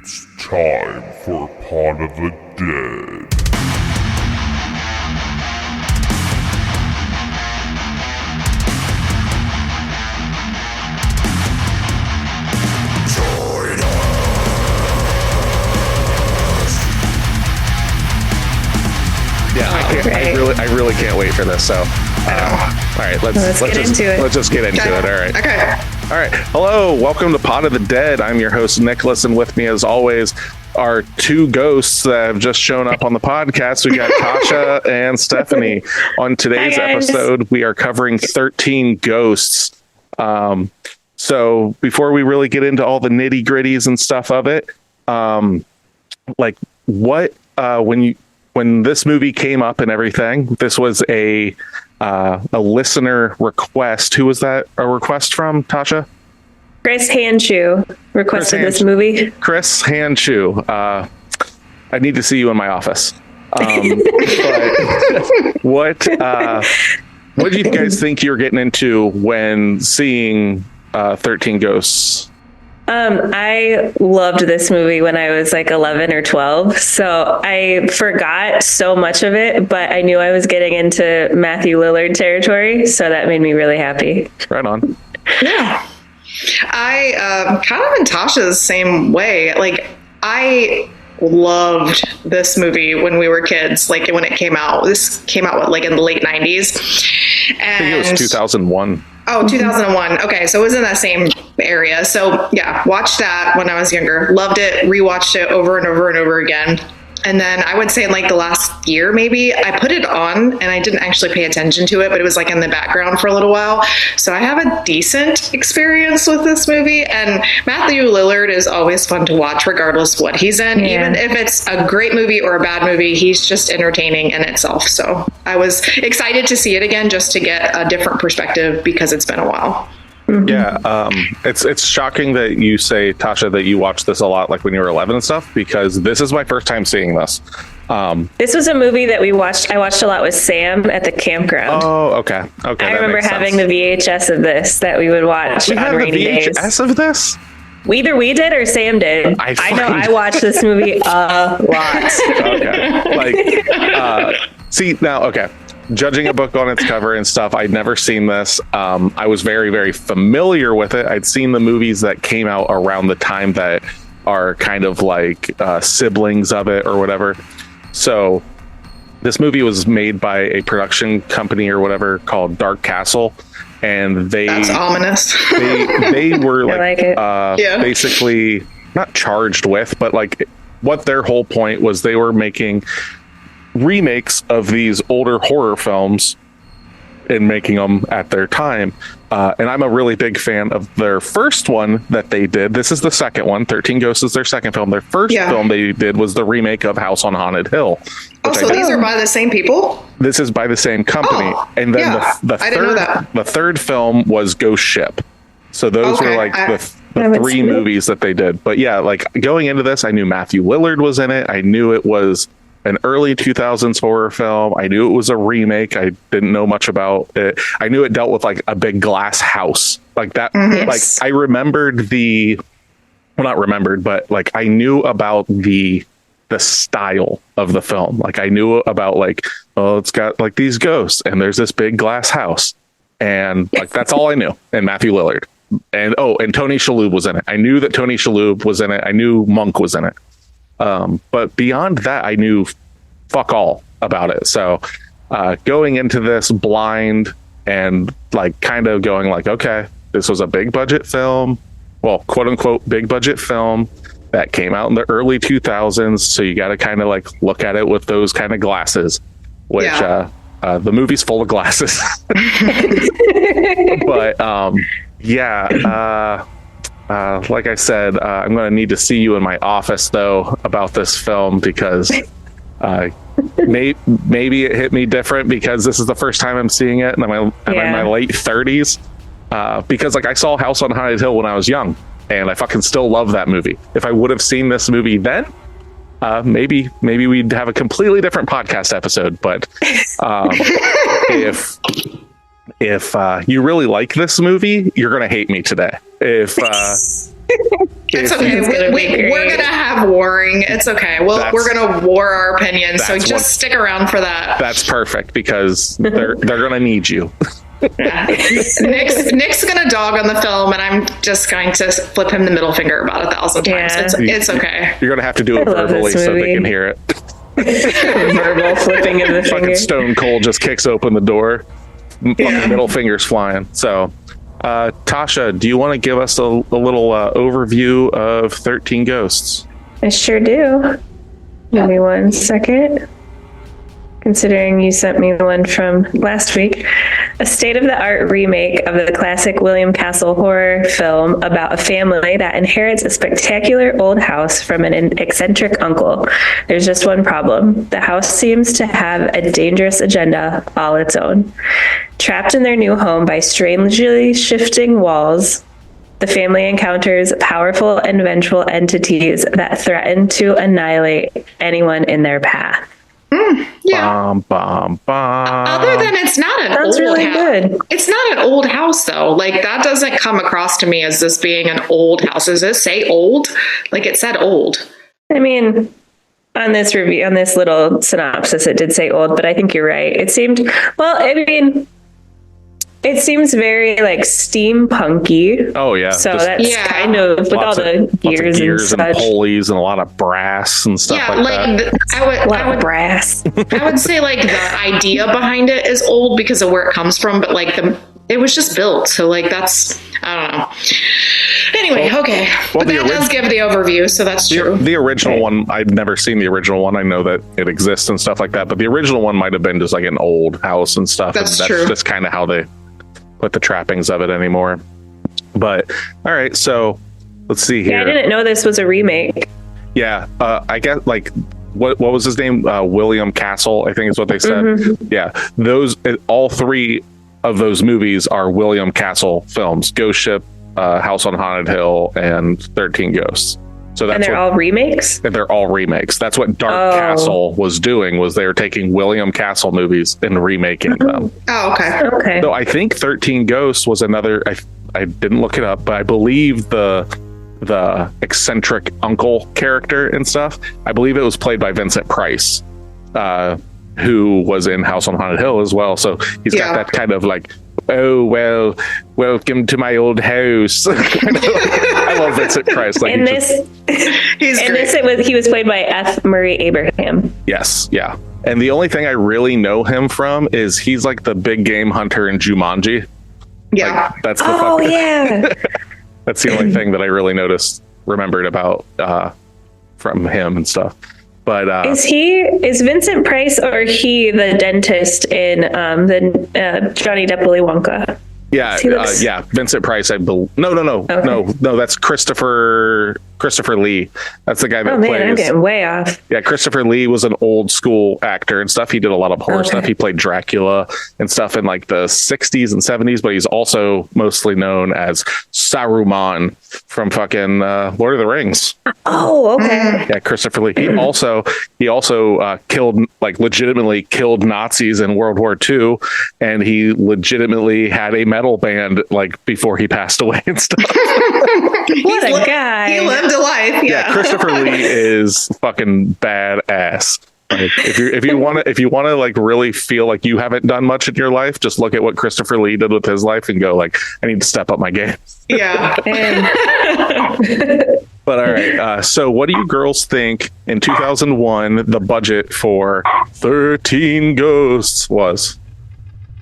It's time for Pod of the Dead. Yeah, I really can't wait for this. So, all right, let's get into it. Let's just get into it. All right. Okay. All right. Hello, welcome to Pod of the Dead. I'm your host Nicholas, and with me, as always, are two ghosts that have just shown up on the podcast. We got Tasha and Stephanie. On today's episode, we are covering 13 ghosts. So before we really get into all the nitty gritties and stuff of it, when this movie came up and everything, this was a listener request. Who was that a request from, Tasha? Chris Handshoe requested this movie. Chris Handshoe. I need to see you in my office. But what do you guys think you're getting into when seeing 13 Ghosts? I loved this movie when I was like 11 or 12, so I forgot so much of it, but I knew I was getting into Matthew Lillard territory, so that made me really happy. Right on. Yeah. I kind of in Tasha's same way. Like, I loved this movie when we were kids, like when it came out. This came out like in the late 90s. And I think it was 2001. Oh, 2001. Okay, so it was in that same area. So yeah, watched that when I was younger. Loved it. Rewatched it over and over and over again. And then I would say in like the last year, maybe, I put it on and I didn't actually pay attention to it, but it was like in the background for a little while. So I have a decent experience with this movie. And Matthew Lillard is always fun to watch regardless what he's in. Yeah. Even if it's a great movie or a bad movie, he's just entertaining in itself. So I was excited to see it again just to get a different perspective because it's been a while. Mm-hmm. Yeah, it's shocking that you say, Tasha, that you watched this a lot, like when you were 11 and stuff, because this is my first time seeing this. This was a movie that I watched a lot with Sam at the campground. Oh, okay. I remember having the VHS of this that we would watch on rainy days. VHS of this? Either we did or Sam did. I know I watched this movie a lot. Okay. See, now, okay. Judging a book on its cover and stuff, I'd never seen this. I was very, very familiar with it. I'd seen the movies that came out around the time that are kind of like siblings of it or whatever. So this movie was made by a production company or whatever called Dark Castle. And that's ominous. they were like basically not charged with, but like what their whole point was, they were making remakes of these older horror films and making them at their time. And I'm a really big fan of their first one that they did. This is the second one. 13 Ghosts is their second film. Their first film they did was the remake of House on Haunted Hill. So these are by the same people? This is by the same company. And then the third film was Ghost Ship. So those were like the three movies that they did. But yeah, like going into this, I knew Matthew Lillard was in it. I knew it was an early 2000s horror film. I knew it was a remake. I didn't know much about it. I knew it dealt with like a big glass house like that. Mm-hmm. Like I remembered not remembered, but like I knew about the style of the film. Like I knew about like, oh, it's got like these ghosts and there's this big glass house. And like, that's all I knew. And Matthew Lillard and Tony Shalhoub was in it. I knew that Tony Shalhoub was in it. I knew Monk was in it. But beyond that, I knew fuck all about it. So going into this blind and like kind of going like, okay, this was a big budget film, well, quote unquote, big budget film that came out in the early 2000s. So you got to kind of like look at it with those kind of glasses, which the movie's full of glasses. But like I said, I'm going to need to see you in my office, though, about this film because maybe it hit me different because this is the first time I'm seeing it and I'm in my late 30s. Because like I saw House on Haunted Hill when I was young and I fucking still love that movie. If I would have seen this movie then, maybe we'd have a completely different podcast episode. But if you really like this movie, you're going to hate me today. It's okay. We're gonna have It's okay. Well, we're gonna war our opinions, so just stick around for that. That's perfect because they're gonna need you. Yeah. Nick's gonna dog on the film, and I'm just going to flip him the middle finger about 1,000 times. It's okay. You're gonna have to do it verbally so they can hear it. Verbal flipping of the finger. Fucking Stone Cold just kicks open the door. Middle fingers flying. So, Tasha, do you want to give us a little overview of 13 Ghosts? I sure do. Give me 1 second. Considering you sent me one from last week. A state-of-the-art remake of the classic William Castle horror film about a family that inherits a spectacular old house from an eccentric uncle. There's just one problem. The house seems to have a dangerous agenda all its own. Trapped in their new home by strangely shifting walls, the family encounters powerful and vengeful entities that threaten to annihilate anyone in their path. Yeah. Other than it's not an old really house. Good. It's not an old house though. Like that doesn't come across to me as this being an old house. Does this say old? Like it said old. I mean, on this review, on this little synopsis, it did say old, but I think you're right. It seemed, well, I mean, it seems very like steampunky. Oh yeah. So that's kind of with all the gears and pulleys and a lot of brass and stuff like that. I would brass. I would say like the idea behind it is old because of where it comes from, but like it was just built. So like that's, I don't know. Anyway, okay. But that does give the overview, so that's true. The original one, I've never seen the original one. I know that it exists and stuff like that, but the original one might have been just like an old house and stuff. That's true. That's just kind of how they put the trappings of it anymore. But all right, so let's see here. Yeah, I didn't know this was a remake. Yeah, I guess like what was his name? William Castle, I think is what they said. Mm-hmm. Yeah, all 3 of those movies are William Castle films: Ghost Ship, House on Haunted Hill, and 13 Ghosts. So that's all remakes? And they're all remakes. That's what Dark Castle was doing, was they were taking William Castle movies and remaking them. Oh, okay. So I think 13 Ghosts was another, I didn't look it up, but I believe the eccentric uncle character and stuff, I believe it was played by Vincent Price, who was in House on Haunted Hill as well. So he's got that kind of like, oh, well, welcome to my old house. I love Vincent Price. Like he was played by F. Murray Abraham. Yes, yeah. And the only thing I really know him from is he's like the big game hunter in Jumanji. Yeah. Like, that's yeah. That's the only thing that I really remembered about from him and stuff. But is Vincent Price or he the dentist in the Johnny Depp Willy Wonka? Yeah, yeah, Vincent Price. No, that's Christopher Lee. That's the guy that plays. I'm getting way off. Yeah, Christopher Lee was an old school actor and stuff. He did a lot of horror stuff. He played Dracula and stuff in like the 60s and 70s, but he's also mostly known as Saruman from fucking Lord of the Rings. Oh, okay. Yeah, Christopher Lee. He also legitimately killed Nazis in World War II, and he legitimately had a metal band like before he passed away and stuff. What a guy. He lived a life. Yeah, Christopher Lee is fucking badass. Like, if you want to like really feel like you haven't done much in your life, just look at what Christopher Lee did with his life and go like, I need to step up my game. Yeah. But all right, so what do you girls think in 2001 the budget for 13 Ghosts was?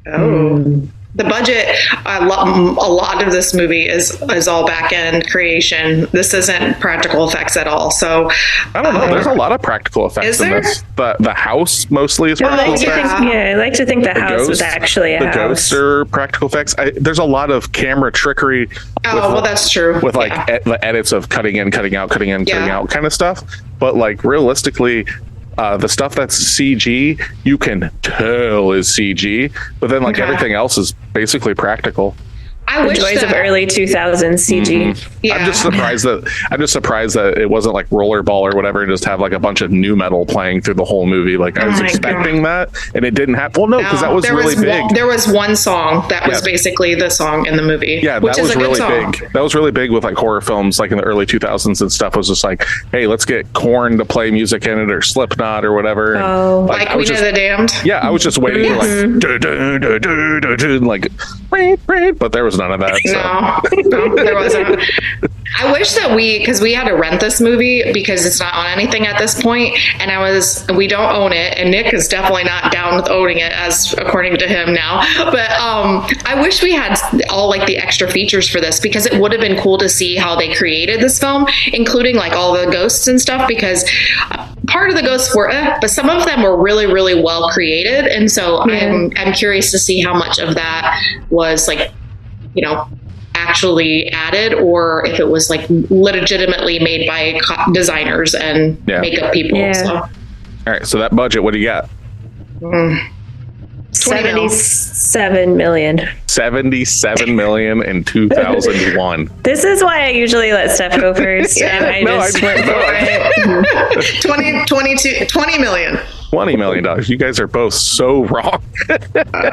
Oh. The budget, a lot of this movie is all back end creation. This isn't practical effects at all. So I don't know. There's a lot of practical effects in this. The house mostly is practical effects. I like to think the house was actually a house. The ghosts are practical effects. There's a lot of camera trickery. That's true. With like the edits of cutting in, cutting out, cutting in, cutting out kind of stuff. But like realistically, the stuff that's CG, you can tell is CG, but then like everything else is basically practical. I The wish joys of that, early 2000s CG. yeah. I'm just surprised that it wasn't like Rollerball or whatever, and just have like a bunch of new metal playing through the whole movie. Like I was my expecting that, and it didn't happen. Well, no, because that was there really big. There was one song that was basically the song in the movie. Yeah, which that is was a good really song. big. That was really big with like horror films, like in the early 2000s and stuff. Was just like, hey, let's get Korn to play music in it, or Slipknot, or whatever. And, Oh. Like I was Queen of the Damned. yeah, I was just waiting for like, like, but there was none of that. So. No, there wasn't. I wish that because we had to rent this movie because it's not on anything at this point, and we don't own it, and Nick is definitely not down with owning it, as according to him now. But I wish we had all like the extra features for this, because it would have been cool to see how they created this film, including like all the ghosts and stuff, because part of the ghosts were, but some of them were really, really well created, and so I'm curious to see how much of that was like, actually added, or if it was like legitimately made by designers and makeup people. Yeah. So. All right, so that budget, what do you got? 77 million. 77 million in 2001. This is why I usually let stuff go first. And I just went for it. 20 million. $20 million. You guys are both so wrong.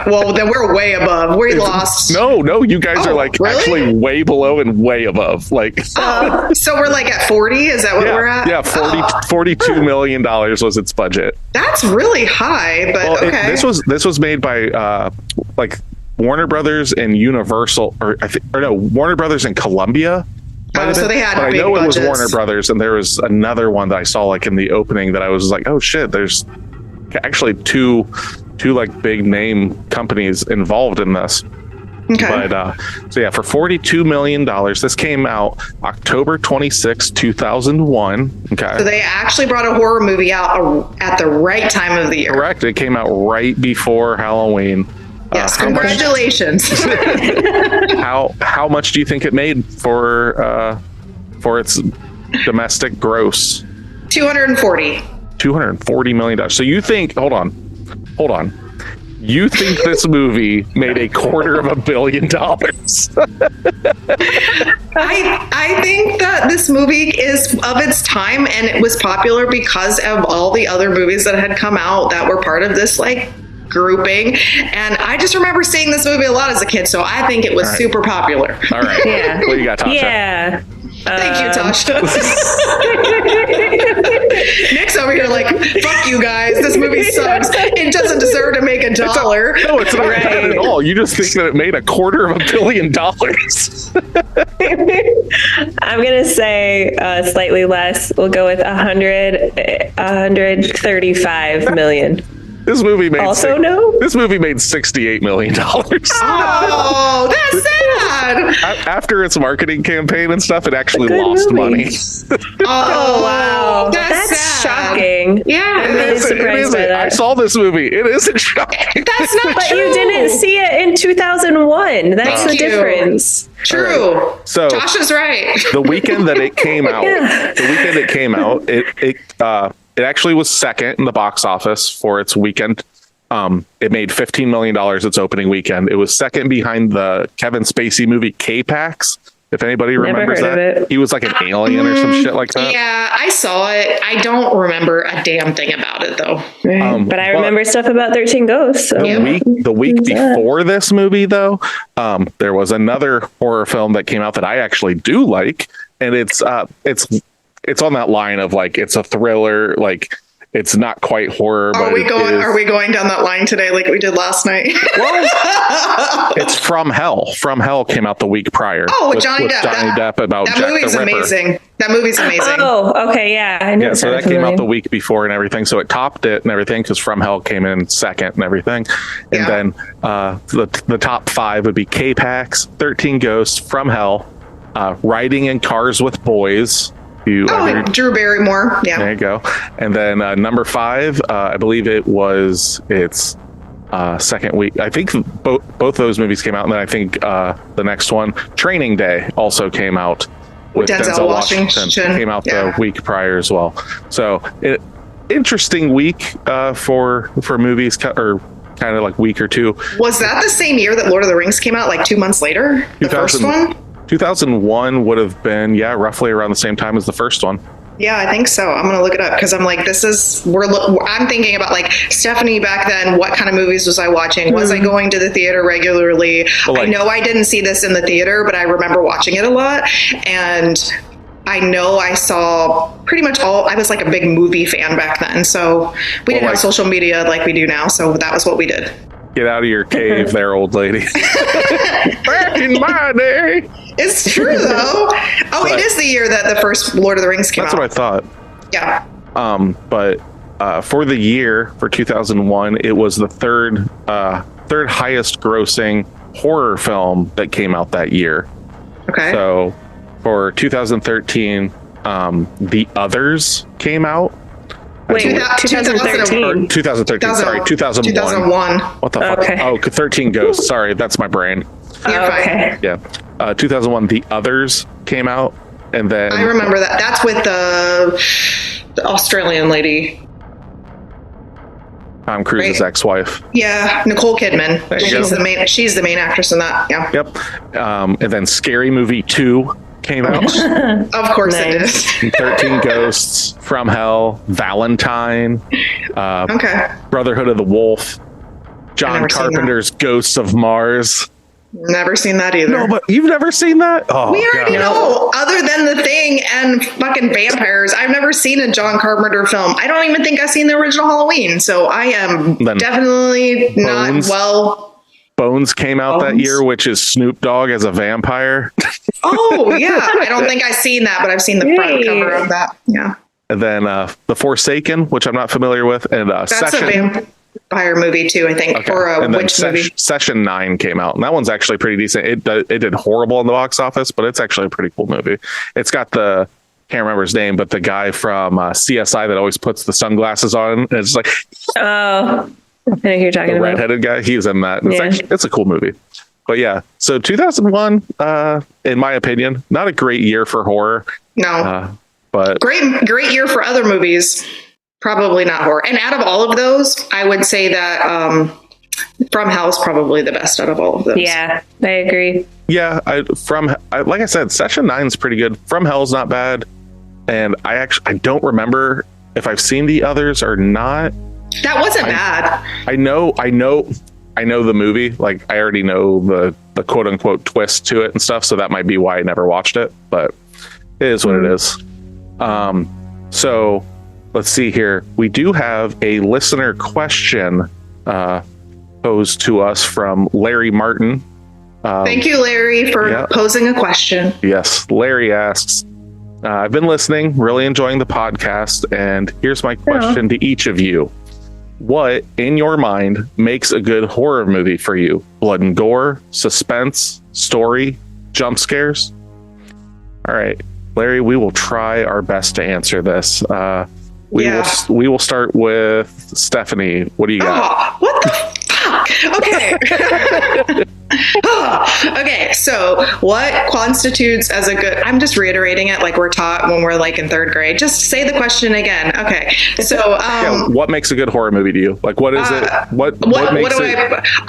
Well, then we're way above. We lost. No, you guys are like really? actually way below and way above. Like, so we're like at 40? Is that what we're at? Yeah, $42 million was its budget. That's really high, but okay. This was made by like Warner Brothers and Universal, or Warner Brothers and Columbia. So they had but big I know budgets. It was Warner Brothers, and there was another one that I saw like in the opening that I was like, oh shit, there's actually two like big name companies involved in this. Okay. But so yeah, for $42 million, this came out October 26, 2001. Okay. So they actually brought a horror movie out at the right time of the year. Correct. It came out right before Halloween. Yes, congratulations. How much do you think it made for its domestic gross? 240. $240 million. So you think? Hold on. You think this movie made $250 million? I think that this movie is of its time, and it was popular because of all the other movies that had come out that were part of this like grouping. And I just remember seeing this movie a lot as a kid, so I think it was super popular. All right. Yeah. What do you got, Tasha? Yeah. Thank you, Tasha. Nick's over here like, fuck you guys. This movie sucks. It doesn't deserve to make $1. No, it's not bad at all. You just think that it made $250 million. I'm going to say slightly less. We'll go with 135 million. This movie made This movie made $68 million. Oh, that's sad. After its marketing campaign and stuff, it actually lost money. Oh, wow. That's sad. Shocking. Yeah. I'm really surprised by that. I saw this movie. It isn't shocking. That's not But true. you didn't see it in 2001. That's the difference. True. Right. So Tasha's right. The weekend that it came out, it actually was second in the box office for its weekend. It made $15 million its opening weekend. It was second behind the Kevin Spacey movie K-Pax. If anybody remembers that, he was like an alien or some shit like that. Yeah, I saw it. I don't remember a damn thing about it though. But I remember stuff about 13 Ghosts. So. The week before this movie, though, there was another horror film that came out that I actually do like, and it's on that line of like it's a thriller, like it's not quite horror. Are we going down that line today like we did last night? Well, it's From Hell. From Hell came out the week prior. Oh, with Johnny Depp. Johnny Depp about that Jack movie's the Ripper. amazing. That movie's amazing. Oh, okay, yeah. I know. Yeah, so that came out the week before and everything. So it topped it and everything because From Hell came in second and everything. And then the top five would be K-Pax, 13 Ghosts, From Hell, Riding in Cars with Boys. Drew Barrymore. Yeah. There you go. And then number 5, I believe its second week. I think both those movies came out. And then I think the next one, Training Day, also came out with Denzel Washington. Came out the week prior as well. So interesting week for movies or kind of like week or two. Was that the same year that Lord of the Rings came out, like 2 months later? The first one? 2001 would have been, roughly around the same time as the first one. Yeah, I think so. I'm going to look it up because I'm like, I'm thinking about like Stephanie back then. What kind of movies was I watching? Was I going to the theater regularly? I know I didn't see this in the theater, but I remember watching it a lot. And I know I saw pretty much I was like a big movie fan back then. So we didn't have social media like we do now. So that was what we did. Get out of your cave there, old lady. Back in my day. It's true, though. It is the year that the first Lord of the Rings came out. That's what I thought. Yeah. But for the year, for 2001, it was the third highest grossing horror film that came out that year. Okay. So for 2013, The Others came out. Wait, 2013. 2013. Sorry, 2001. 2001. What the fuck? Okay. Oh, 13 Ghosts. Sorry, that's my brain. Okay. Yeah. 2001, The Others came out, and then I remember that. That's with the Australian lady, Tom Cruise's ex-wife. Yeah, Nicole Kidman. She's the main actress in that. Yeah. Yep. And then Scary Movie 2 came out. Of course it did. 13 Ghosts, From Hell, Valentine. Brotherhood of the Wolf. John Carpenter's Ghosts of Mars. Never seen that either. No, but you've never seen that? Oh, we already know. Other than The Thing and fucking vampires, I've never seen a John Carpenter film. I don't even think I've seen the original Halloween. So I am definitely not well. Bones came out that year, which is Snoop Dogg as a vampire. Oh, yeah. I don't think I've seen that, but I've seen the front cover of that. Yeah. And then The Forsaken, which I'm not familiar with. And that's a vampire movie too, I think, or a witch movie. Session 9 came out, and that one's actually pretty decent. It did horrible in the box office, but it's actually a pretty cool movie. It's got can't remember his name, but the guy from CSI that always puts the sunglasses on, and it's like, oh, I know who you're talking about. Redheaded guy. He's in that. It's a cool movie. But yeah, so 2001, in my opinion, not a great year for horror. No, but great year for other movies. Probably not horror. And out of all of those, I would say that From Hell is probably the best out of all of those. Yeah, I agree. Yeah, like I said, Session 9 is pretty good. From Hell's not bad. And I don't remember if I've seen The Others or not. That wasn't bad. I know the movie. Like, I already know the quote unquote twist to it and stuff. So that might be why I never watched it. But it is what it is. So let's see here. We do have a listener question posed to us from Larry Martin. Thank you, Larry, for posing a question. Yes. Larry asks, I've been listening, really enjoying the podcast, and here's my question to each of you. What, in your mind, makes a good horror movie for you? Blood and gore, suspense, story, jump scares? All right, Larry, we will try our best to answer this. We will start with Stephanie. What do you got? Oh, what the fuck? Okay. Okay, so what constitutes as a good... I'm just reiterating it like we're taught when we're like in third grade. Just say the question again. Okay, so... what makes a good horror movie to you? Like, what is it? What makes it...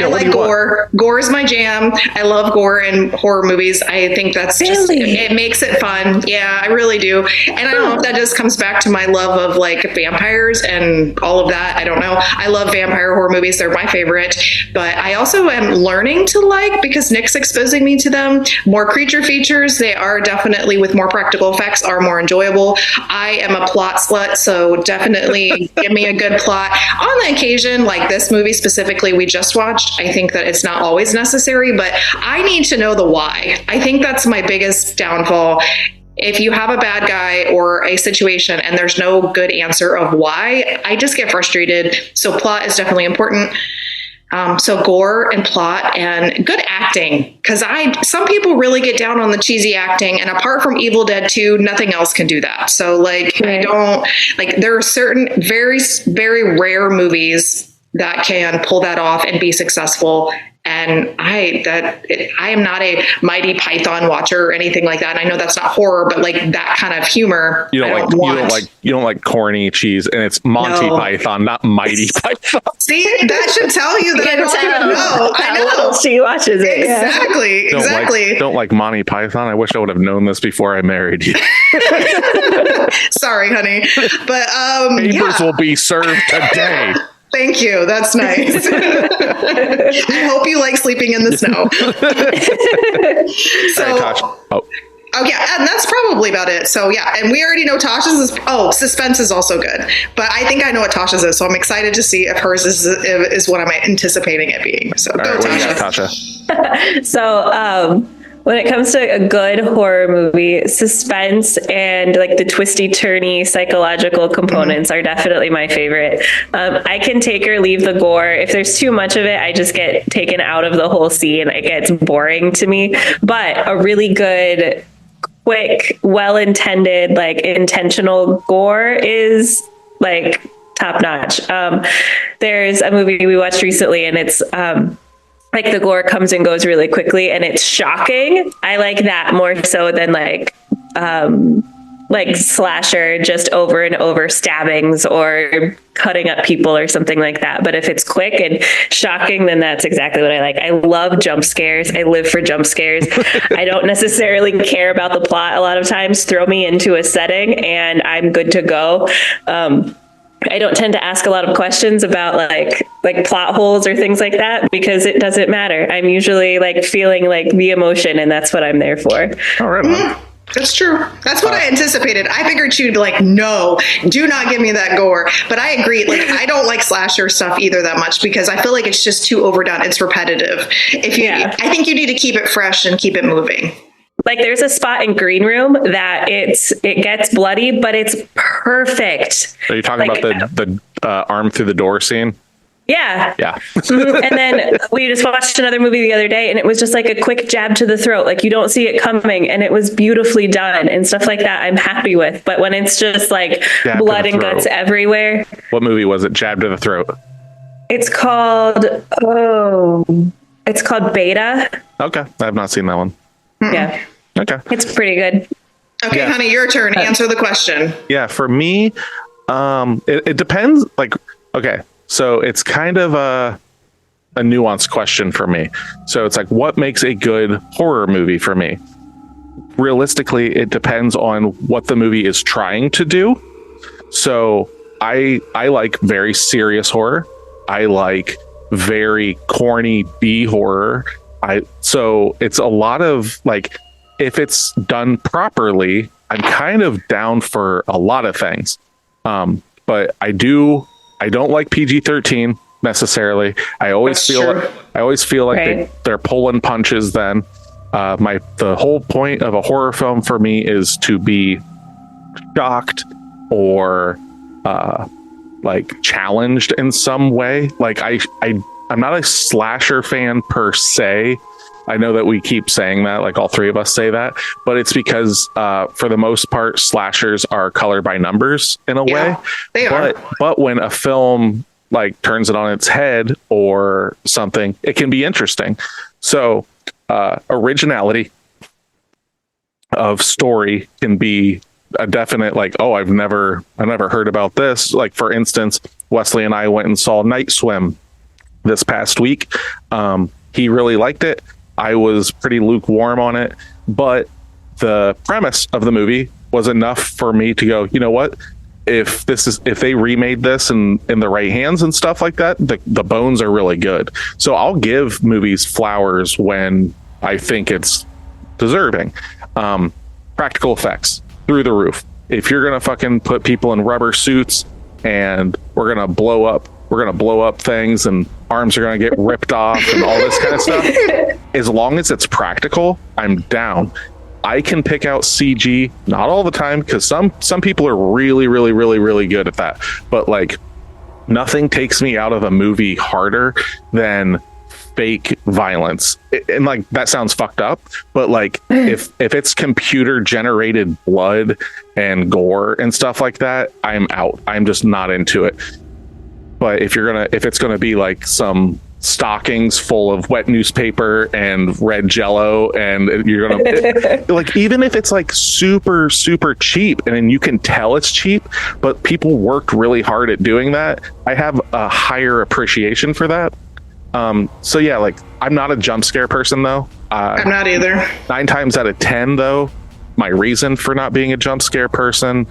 I like gore. Gore is my jam. I love gore in horror movies. I think that's just... It makes it fun. Yeah, I really do. And I don't know if that just comes back to my love of like vampires and all of that. I don't know. I love vampire horror movies. They're my favorite. But I also am learning to like, because Nick's exposing me to them, more creature features. They are definitely, with more practical effects, are more enjoyable. I am a plot slut, so definitely give me a good plot. On the occasion, like this movie specifically we just watched, I think that it's not always necessary, but I need to know the why. I think that's my biggest downfall. If you have a bad guy or a situation and there's no good answer of why, I just get frustrated. So plot is definitely important. So gore and plot and good acting, because some people really get down on the cheesy acting, and apart from Evil Dead 2, nothing else can do that. So like, I don't like, there are certain very, very rare movies that can pull that off and be successful. And I am not a Mighty Python watcher or anything like that. And I know that's not horror, but like that kind of humor, you don't like corny cheese, and it's Monty Python, not Mighty Python. See, that should tell you that I don't even know. I know she watches it. Exactly. Don't like Monty Python. I wish I would have known this before I married you. Sorry, honey, but papers will be served today. Thank you. That's nice. I hope you like sleeping in the snow. Oh yeah, and that's probably about it. So yeah, and we already know Tasha's suspense is also good. But I think I know what Tasha's is, so I'm excited to see if hers is what I'm anticipating it being. So go, Tasha. So when it comes to a good horror movie, suspense and like the twisty turny psychological components are definitely my favorite. I can take or leave the gore. If there's too much of it, I just get taken out of the whole scene. It gets boring to me. But a really good, quick, well-intended, like intentional gore is like top notch. There's a movie we watched recently, and it's like the gore comes and goes really quickly and it's shocking. I like that more so than like slasher, just over and over stabbings or cutting up people or something like that. But if it's quick and shocking, then that's exactly what I like. I love jump scares. I live for jump scares. I don't necessarily care about the plot a lot of times. Throw me into a setting and I'm good to go. I don't tend to ask a lot of questions about like plot holes or things like that because it doesn't matter. I'm usually like feeling like the emotion, and that's what I'm there for. All right. That's true. That's what I anticipated. I figured she'd be like, no, do not give me that gore. But I agree. Like, I don't like slasher stuff either that much because I feel like it's just too overdone. It's repetitive. I think you need to keep it fresh and keep it moving. Like there's a spot in Green Room that it gets bloody, but it's perfect. Are you talking about the arm through the door scene? Yeah. Yeah. And then we just watched another movie the other day and it was just like a quick jab to the throat. Like you don't see it coming and it was beautifully done and stuff like that I'm happy with. But when it's just like blood and guts everywhere. What movie was it? Jab to the throat. It's called Beta. Okay. I have not seen that one. Yeah. Okay. It's pretty good. Okay, honey, your turn. Answer the question. Yeah, for me, it depends. Like, okay, so it's kind of a nuanced question for me. So it's like, what makes a good horror movie for me? Realistically, it depends on what the movie is trying to do. So I like very serious horror. I like very corny B horror. So it's a lot of like, if it's done properly, I'm kind of down for a lot of things. But I don't like PG-13 necessarily. I always feel like right. they're pulling punches then. The whole point of a horror film for me is to be shocked or like challenged in some way. Like I'm not a slasher fan per se. I know that we keep saying that, like all three of us say that, but it's because for the most part, slashers are color by numbers in a way. They are. But when a film like turns it on its head or something, it can be interesting. So originality of story can be a definite like, oh, I've never heard about this. Like for instance, Wesley and I went and saw Night Swim this past week. He really liked it. I was pretty lukewarm on it, but the premise of the movie was enough for me to go, you know what? If they remade this in the right hands and stuff like that, the bones are really good. So I'll give movies flowers when I think it's deserving. Practical effects through the roof. If you're gonna fucking put people in rubber suits and we're gonna blow up things and arms are going to get ripped off and all this kind of stuff. As long as it's practical, I'm down. I can pick out CG, not all the time, because some people are really, really, really, really good at that. But like nothing takes me out of a movie harder than fake violence. And like that sounds fucked up, but like if it's computer generated blood and gore and stuff like that, I'm out. I'm just not into it. But if it's gonna be like some stockings full of wet newspaper and red Jello, and you're gonna like, even if it's like super cheap, and then you can tell it's cheap, but people worked really hard at doing that, I have a higher appreciation for that. So yeah, like, I'm not a jump scare person though. I'm not either. 9 times out of 10 though, my reason for not being a jump scare person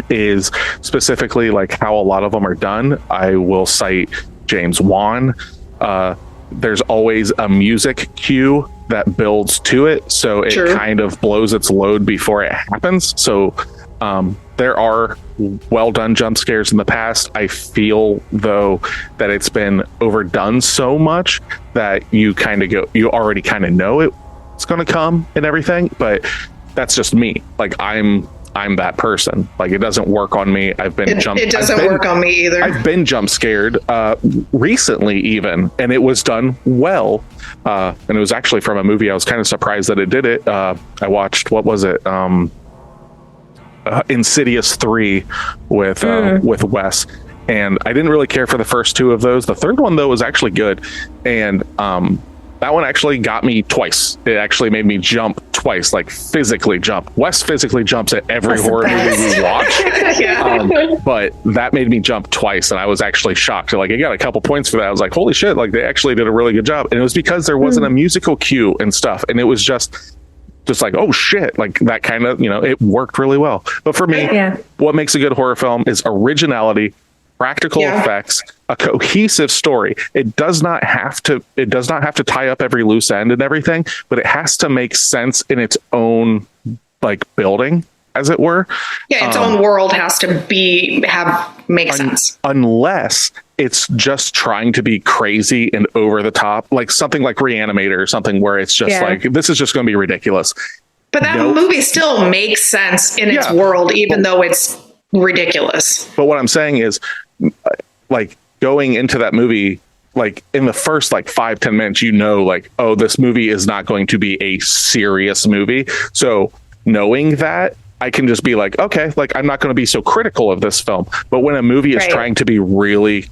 is specifically like how a lot of them are done. I will cite James Wan. There's always a music cue that builds to it, so it kind of blows its load before it happens. So there are well done jump scares in the past. I feel though that it's been overdone so much that you already kind of know it's going to come and everything, but that's just me. Like, I'm that person. Like, it doesn't work on me. It doesn't work on me either. I've been jump scared recently even, and it was done well. And it was actually from a movie. I was kind of surprised that it did it. I watched, what was it? Insidious 3 with Wes. And I didn't really care for the first 2 of those. The third one though was actually good. And that one actually got me twice. It actually made me jump twice, like physically jump. Wes physically jumps at every horror movie we watch. But that made me jump twice, and I was actually shocked. Like, I got a couple points for that. I was like, holy shit, like, they actually did a really good job. And it was because there wasn't a musical cue and stuff. And it was just like, oh shit, like that kind of, it worked really well. But for me, what makes a good horror film is originality, practical effects, a cohesive story. It does not have to tie up every loose end and everything, but it has to make sense in its own like building, as it were. Yeah, its own world has to make sense. Unless it's just trying to be crazy and over the top, like something like Reanimator or something where it's just like, this is just going to be ridiculous. But that movie still makes sense in its world, even though it's ridiculous. But what I'm saying is, like, going into that movie, like in the first like 5-10 minutes, like, oh, this movie is not going to be a serious movie. So knowing that, I can just be like, okay, like, I'm not going to be so critical of this film. But when a movie is trying to be really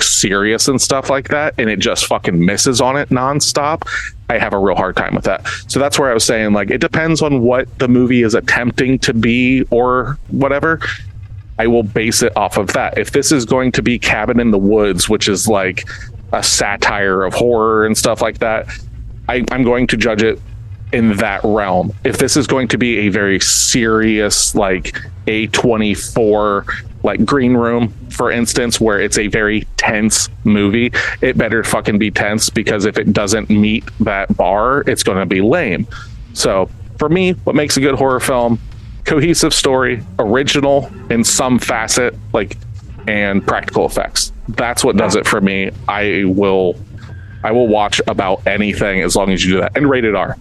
serious and stuff like that, and it just fucking misses on it nonstop, I have a real hard time with that. So that's where I was saying, like, it depends on what the movie is attempting to be or whatever. I will base it off of that. If this is going to be Cabin in the Woods, which is like a satire of horror and stuff like that, I'm going to judge it in that realm. If this is going to be a very serious, like A24, like Green Room, for instance, where it's a very tense movie, it better fucking be tense, because if it doesn't meet that bar, it's going to be lame. So for me, what makes a good horror film: cohesive story, original in some facet, like, and practical effects. That's what does it for me. I will watch about anything as long as you do that. And rated R.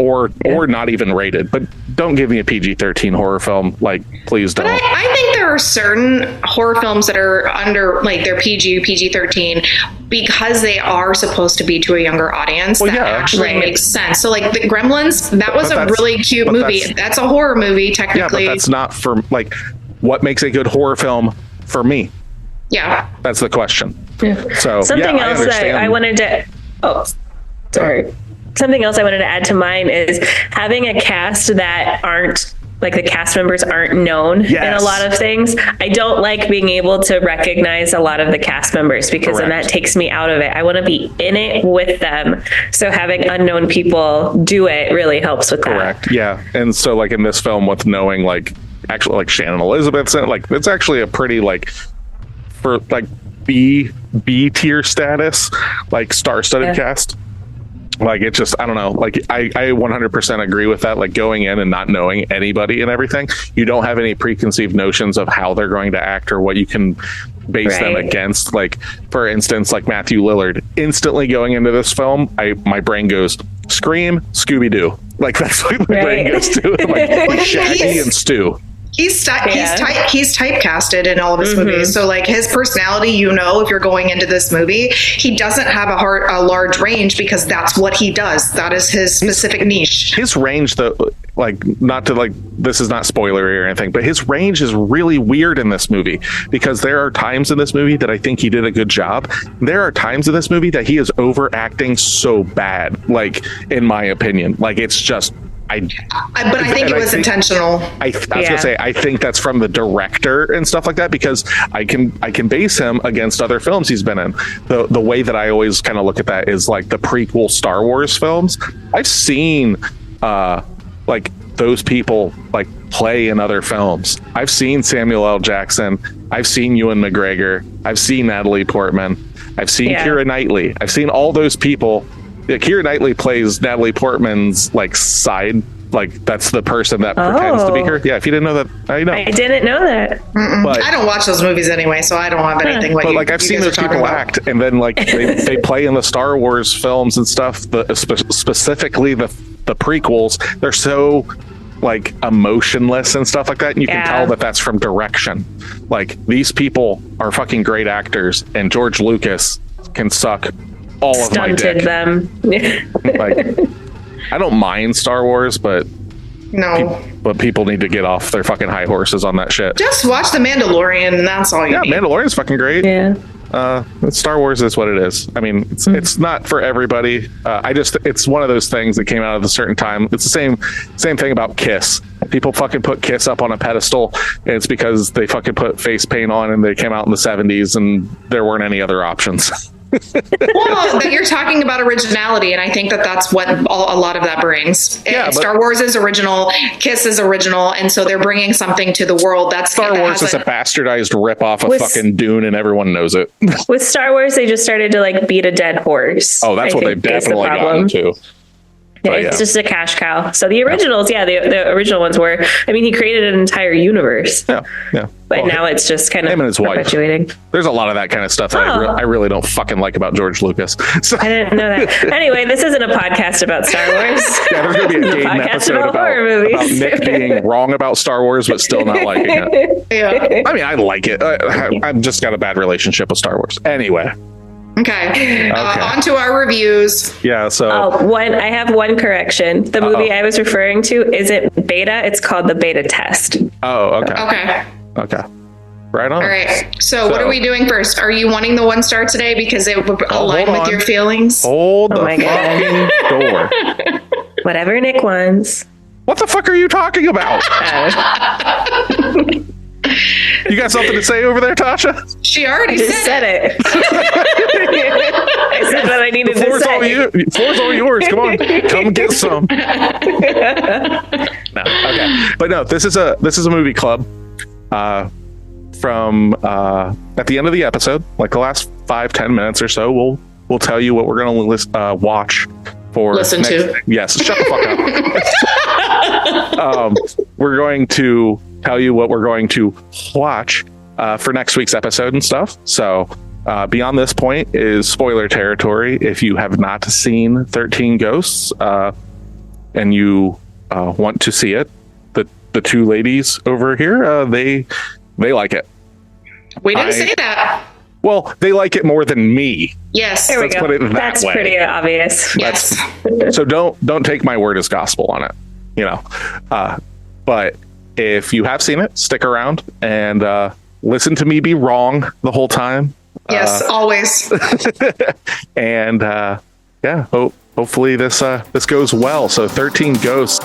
Or not even rated, but don't give me a PG-13 horror film. Like, please don't. But I think there are certain horror films that are under, like, they're PG-13 because they are supposed to be to a younger audience. Actually makes sense. So, like, the Gremlins, that was a really cute movie. That's a horror movie, technically. Yeah, but that's not for, like, what makes a good horror film for me? Yeah. That's the question. Yeah. So, something else that I wanted to... Oh, sorry. Something else I wanted to add to mine is having a cast that aren't, like, the cast members aren't known in a lot of things. I don't like being able to recognize a lot of the cast members, because then that takes me out of it. I want to be in it with them. So having unknown people do it really helps with that. Correct. Yeah. And so, like, in this film, with knowing, like, actually, like, Shannon Elizabeth's in it, like, it's actually a pretty, like, for, like, B tier status, like, star-studded cast. Like, it's just, I don't know, like, I 100% agree with that. Like, going in and not knowing anybody and everything, you don't have any preconceived notions of how they're going to act or what you can base them against. Like, for instance, like Matthew Lillard, instantly going into this film, my brain goes, Scream, Scooby-Doo. Like, that's what my brain goes to. Like Shaggy and Stu. He's typecasted in all of his movies. So like his personality, if you're going into this movie, he doesn't have a large range because that's what he does. That is his specific niche. His range, though, like, not to like, this is not spoilery or anything, but his range is really weird in this movie because there are times in this movie that I think he did a good job. There are times in this movie that he is overacting so bad, like, in my opinion. Like, it's just, I think it was intentional. I was gonna say, I think that's from the director and stuff like that, because I can base him against other films he's been in. The way that I always kind of look at that is like the prequel Star Wars films. I've seen like those people like play in other films. I've seen Samuel L. Jackson. I've seen Ewan McGregor. I've seen Natalie Portman. I've seen Keira Knightley. I've seen all those people. Yeah, Keira Knightley plays Natalie Portman's like side, like that's the person that pretends to be her. Yeah, if you didn't know that, I didn't know that. But I don't watch those movies anyway, so I don't have anything like. But like I've seen those people act, and then like they play in the Star Wars films and stuff. Specifically the prequels, they're so like emotionless and stuff like that, and you can tell that that's from direction. Like these people are fucking great actors, and George Lucas can suck all of my dick. Them. Like, I don't mind Star Wars, but people need to get off their fucking high horses on that shit. Just watch The Mandalorian, and that's all you need. Yeah, Mandalorian's fucking great. Yeah. Star Wars is what it is. I mean, it's not for everybody. It's one of those things that came out of a certain time. It's the same thing about Kiss. People fucking put Kiss up on a pedestal, and it's because they fucking put face paint on, and they came out in the 70s, and there weren't any other options. Well, you're talking about originality, and I think that's what a lot of that brings. Star Wars is original, Kiss is original, and so they're bringing something to the world. Star Wars is a bastardized ripoff of fucking Dune, and everyone knows it. With Star Wars, they just started to like beat a dead horse. Oh, that's what they've definitely gotten to. It's just a cash cow. So the originals, the original ones were. I mean, he created an entire universe. Yeah. But now it's just kind of perpetuating. Wife. There's a lot of that kind of stuff that I really don't fucking like about George Lucas. So. I didn't know that. Anyway, this isn't a podcast about Star Wars. Yeah, there's going to be a game episode about Nick being wrong about Star Wars, but still not liking it. Yeah. I mean, I like it. I've just got a bad relationship with Star Wars. Anyway. Okay. On to our reviews. Yeah, so... I have one correction. The movie I was referring to isn't beta. It's called The Beta Test. Oh, okay. Okay. Right on. All right. So what are we doing first? Are you wanting the 1 star today because it would align with your feelings? Hold the fucking door. Whatever Nick wants. What the fuck are you talking about? You got something to say over there, Tasha? She already said it. I said what I needed to say. The floor's all yours. Come on, come get some. No, okay, but no. This is a movie club. From at the end of the episode, like the last 5-10 minutes or so, we'll tell you what we're going to watch for listen to. Yes, shut the fuck up. We're going to tell you what we're going to watch for next week's episode and stuff. So beyond this point is spoiler territory. If you have not seen 13 Ghosts and you want to see it, the two ladies over here, they like it. We didn't say that. Well, they like it more than me. Yes, there we go. That's pretty obvious. Yes. So don't take my word as gospel on it. But if you have seen it, stick around and listen to me be wrong the whole time. Yes, always. And hopefully this goes well. So 13 Ghosts.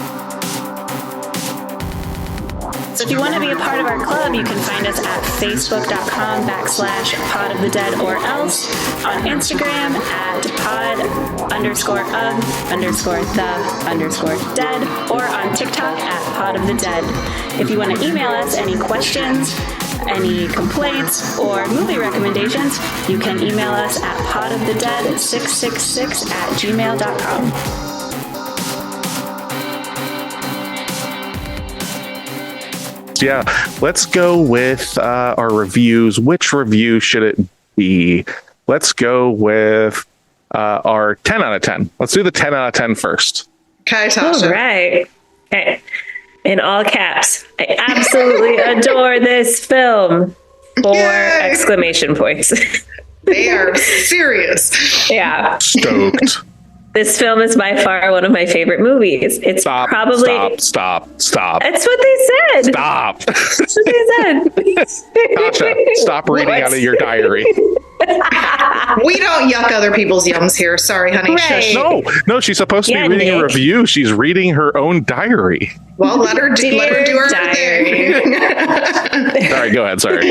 So if you want to be a part of our club, you can find us at facebook.com/podofthedead or else on Instagram at pod_of_the_dead or on TikTok at podofthedead. If you want to email us any questions, any complaints, or movie recommendations, you can email us at podofthedead666@gmail.com. Yeah, let's go with our reviews. Which review should it be? Let's go with our 10 out of 10. Let's do the 10 out of 10 first. Okay, Tasha. All right. Okay. in all caps, I absolutely adore this film. 4 exclamation points. They are serious. Yeah. Stoked. This film is by far one of my favorite movies. It's probably... Stop. That's what they said. Stop. That's what they said. Tasha, stop reading out of your diary. We don't yuck other people's yums here. Sorry, honey. Right. Shush. No, she's supposed to be reading a review. She's reading her own diary. Well, let her do her diary. thing. All right, go ahead. Sorry.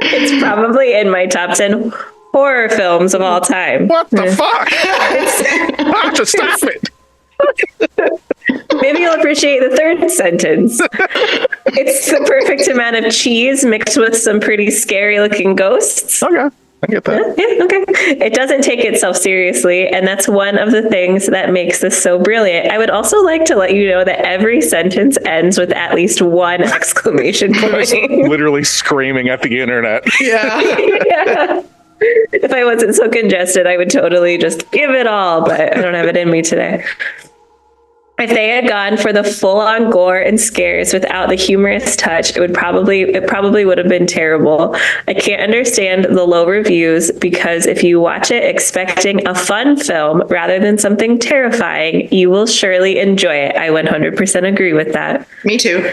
It's probably in my top 10 horror films of all time. What the fuck? Tasha, stop it. Maybe you'll appreciate the third sentence. It's the perfect amount of cheese mixed with some pretty scary looking ghosts. Okay, I get that. Yeah, okay. It doesn't take itself seriously, and that's one of the things that makes this so brilliant. I would also like to let you know that every sentence ends with at least one exclamation point. Literally screaming at the internet. Yeah. Yeah. If I wasn't so congested, I would totally just give it all, but I don't have it in me today. If they had gone for the full-on gore and scares without the humorous touch, it probably would have been terrible. I can't understand the low reviews, because if you watch it expecting a fun film rather than something terrifying, you will surely enjoy it. I 100% agree with that. Me too.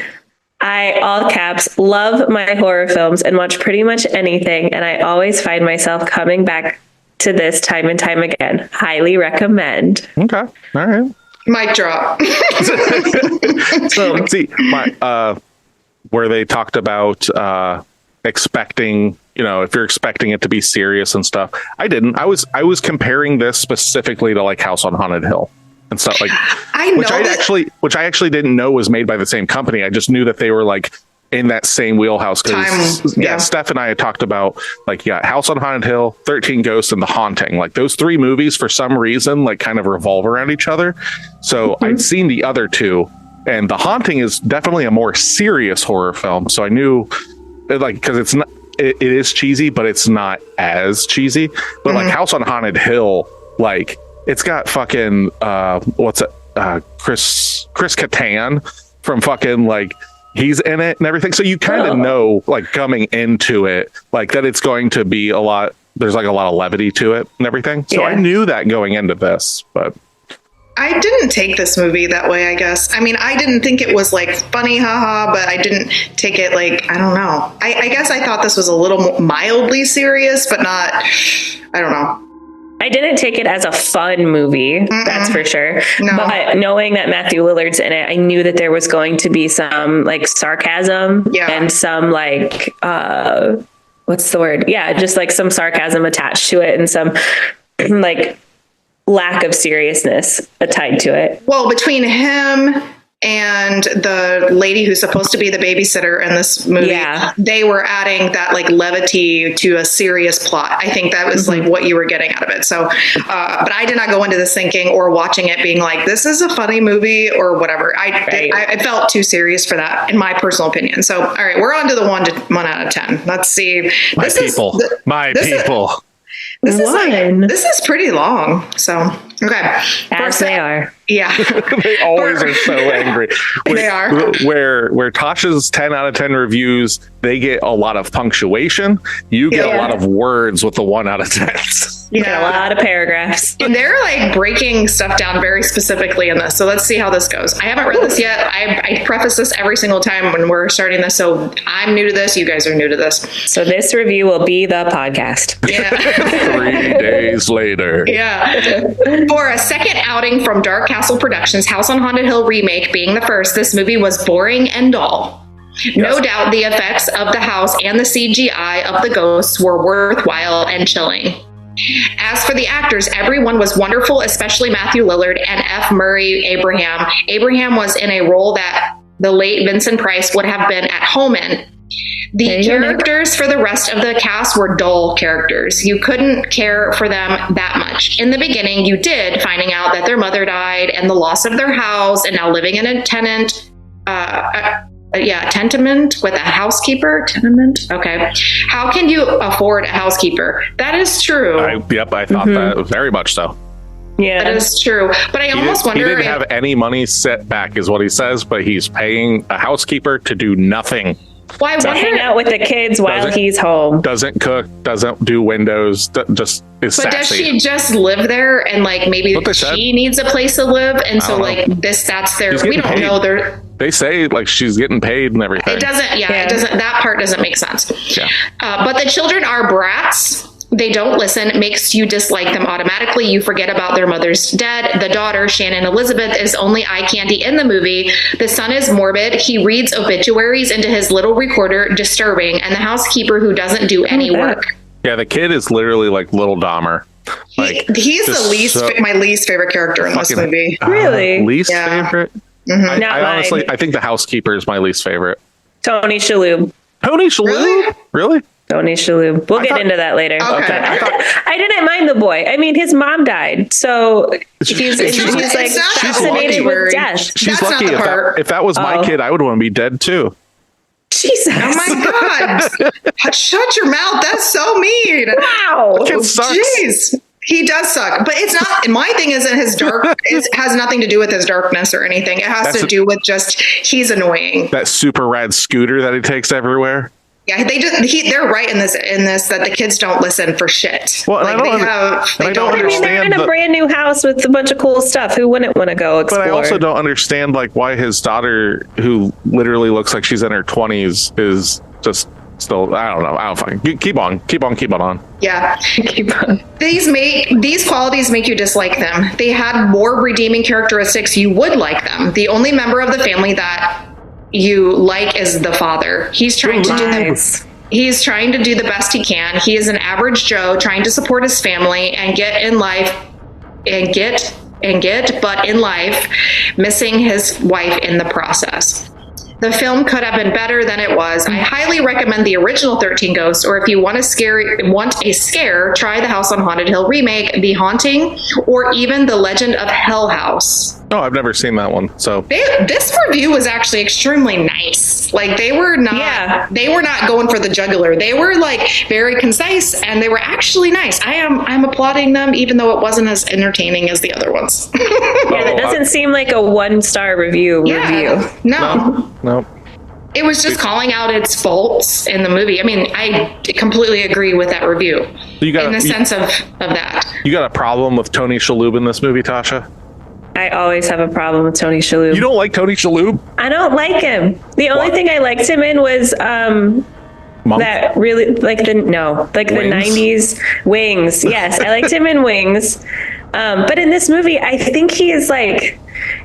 I, all caps, love my horror films and watch pretty much anything, and I always find myself coming back to this time and time again. Highly recommend. Okay, all right. Mic drop. So, see, where they talked about expecting, if you're expecting it to be serious and stuff. I didn't. I was comparing this specifically to like House on Haunted Hill and stuff like, which I actually didn't know was made by the same company. I just knew that they were like in that same wheelhouse. Yeah, Steph and I had talked about like, House on Haunted Hill, 13 Ghosts, and The Haunting. Like those 3 movies for some reason like kind of revolve around each other. So I'd seen the other 2, and The Haunting is definitely a more serious horror film. So I knew, like, because it's not, it is cheesy, but it's not as cheesy. But like House on Haunted Hill, like it's got fucking Chris Kattan from fucking like, he's in it and everything. So you kind of know, like coming into it, like that it's going to be there's like a lot of levity to it and everything. So I knew that going into this, but I didn't take this movie that way, I guess. I mean, I didn't think it was like funny, haha, but I didn't take it like, I don't know. I guess I thought this was a little mildly serious, but not, I don't know. I didn't take it as a fun movie, that's for sure. No. But knowing that Matthew Lillard's in it, I knew that there was going to be some like sarcasm and some like, what's the word? Yeah, just like some sarcasm attached to it and some like lack of seriousness tied to it. Well, between him and the lady who's supposed to be the babysitter in this movie, they were adding that like levity to a serious plot. I think that was like what you were getting out of it. So, but I did not go into this thinking or watching it being like, this is a funny movie or whatever. I felt too serious for that, in my personal opinion. So, all right, we're on to the 1 out of 10. Let's see. My people. This is pretty long. So, okay. As they are. Yeah. They always are so angry. They are. Where Tasha's 10 out of 10 reviews, they get a lot of punctuation. You get a lot of words with the 1 out of 10. You get a lot of paragraphs. And they're like breaking stuff down very specifically in this. So let's see how this goes. I haven't read this yet. I preface this every single time when we're starting this. So I'm new to this. You guys are new to this. So this review will be the podcast. Yeah. 3 days later. Yeah. For a second outing from Dark Castle Productions' House on Haunted Hill remake being the first, this movie was boring and dull. No doubt the effects of the house and the CGI of the ghosts were worthwhile and chilling. As for the actors, everyone was wonderful, especially Matthew Lillard and F. Murray Abraham. Abraham was in a role that the late Vincent Price would have been at home in. The characters for the rest of the cast were dull characters. You couldn't care for them that much. In the beginning, you did, finding out that their mother died and the loss of their house and now living in a tenement with a housekeeper. Tenement? Okay. How can you afford a housekeeper? That is true. I thought that very much so. Yeah, that is true. But I almost wonder he didn't have any money set back, is what he says, but he's paying a housekeeper to do nothing. Why to hang out with the kids while he's home. Doesn't cook, doesn't do windows, just is But sassy. does she just live there and like maybe she needs a place to live, and so like that's their we don't know their. They say like she's getting paid and everything. It doesn't. It doesn't. That part doesn't make sense. Yeah. But the children are brats. They don't listen. Makes you dislike them automatically. You forget about their mother's dead. The daughter, Shannon Elizabeth, is only eye candy in the movie. The son is morbid. He reads obituaries into his little recorder, disturbing. And the housekeeper who doesn't do any work. Yeah, the kid is literally like little Dahmer. Like he's my least favorite character in this movie. Really? Least favorite? Mm-hmm. I honestly, I think the housekeeper is my least favorite. Tony Shalhoub. Tony Shalhoub? Really? Tony Shalhoub. We'll get into that later. Okay. I didn't mind the boy. I mean, his mom died, so he's like fascinated with death. She's lucky. If that was my kid, I would want to be dead too. Jesus! Oh my God! Shut your mouth. That's so mean. Wow. Kid sucks. Jeez. He does suck, but it's not. My thing isn't his dark. It has nothing to do with his darkness or anything. It has to do with just he's annoying. That super rad scooter that he takes everywhere. Yeah, they're right in this that the kids don't listen for shit. Well, like I don't understand. They're in a brand new house with a bunch of cool stuff. Who wouldn't want to go explore? But I also don't understand like why his daughter, who literally looks like she's in her 20s, is just still. I don't know. I don't fucking keep on. Yeah, keep on. These qualities make you dislike them. They had more redeeming characteristics. You would like them. The only member of the family that you like is the father. He's trying to do the best he can. He is an average Joe trying to support his family and get in life but in life missing his wife in the process. The film could have been better than it was. I highly recommend the original 13 Ghosts, or if you want a scare, try the House on Haunted Hill remake, The Haunting, or even The Legend of Hell House. No, I've never seen that one. So this review was actually extremely nice. Like they were not going for the jugular. They were like very concise and they were actually nice. I'm applauding them, even though it wasn't as entertaining as the other ones. That doesn't seem like a 1-star review. No. It was just calling out its faults in the movie. I mean, I completely agree with that review in the sense of that. You got a problem with Tony Shalhoub in this movie, Tasha? I always have a problem with Tony Shalhoub. You don't like Tony Shalhoub? I don't like him. The only thing I liked him in was that really the 90s Wings. Yes, I liked him in Wings. But in this movie, I think he is like,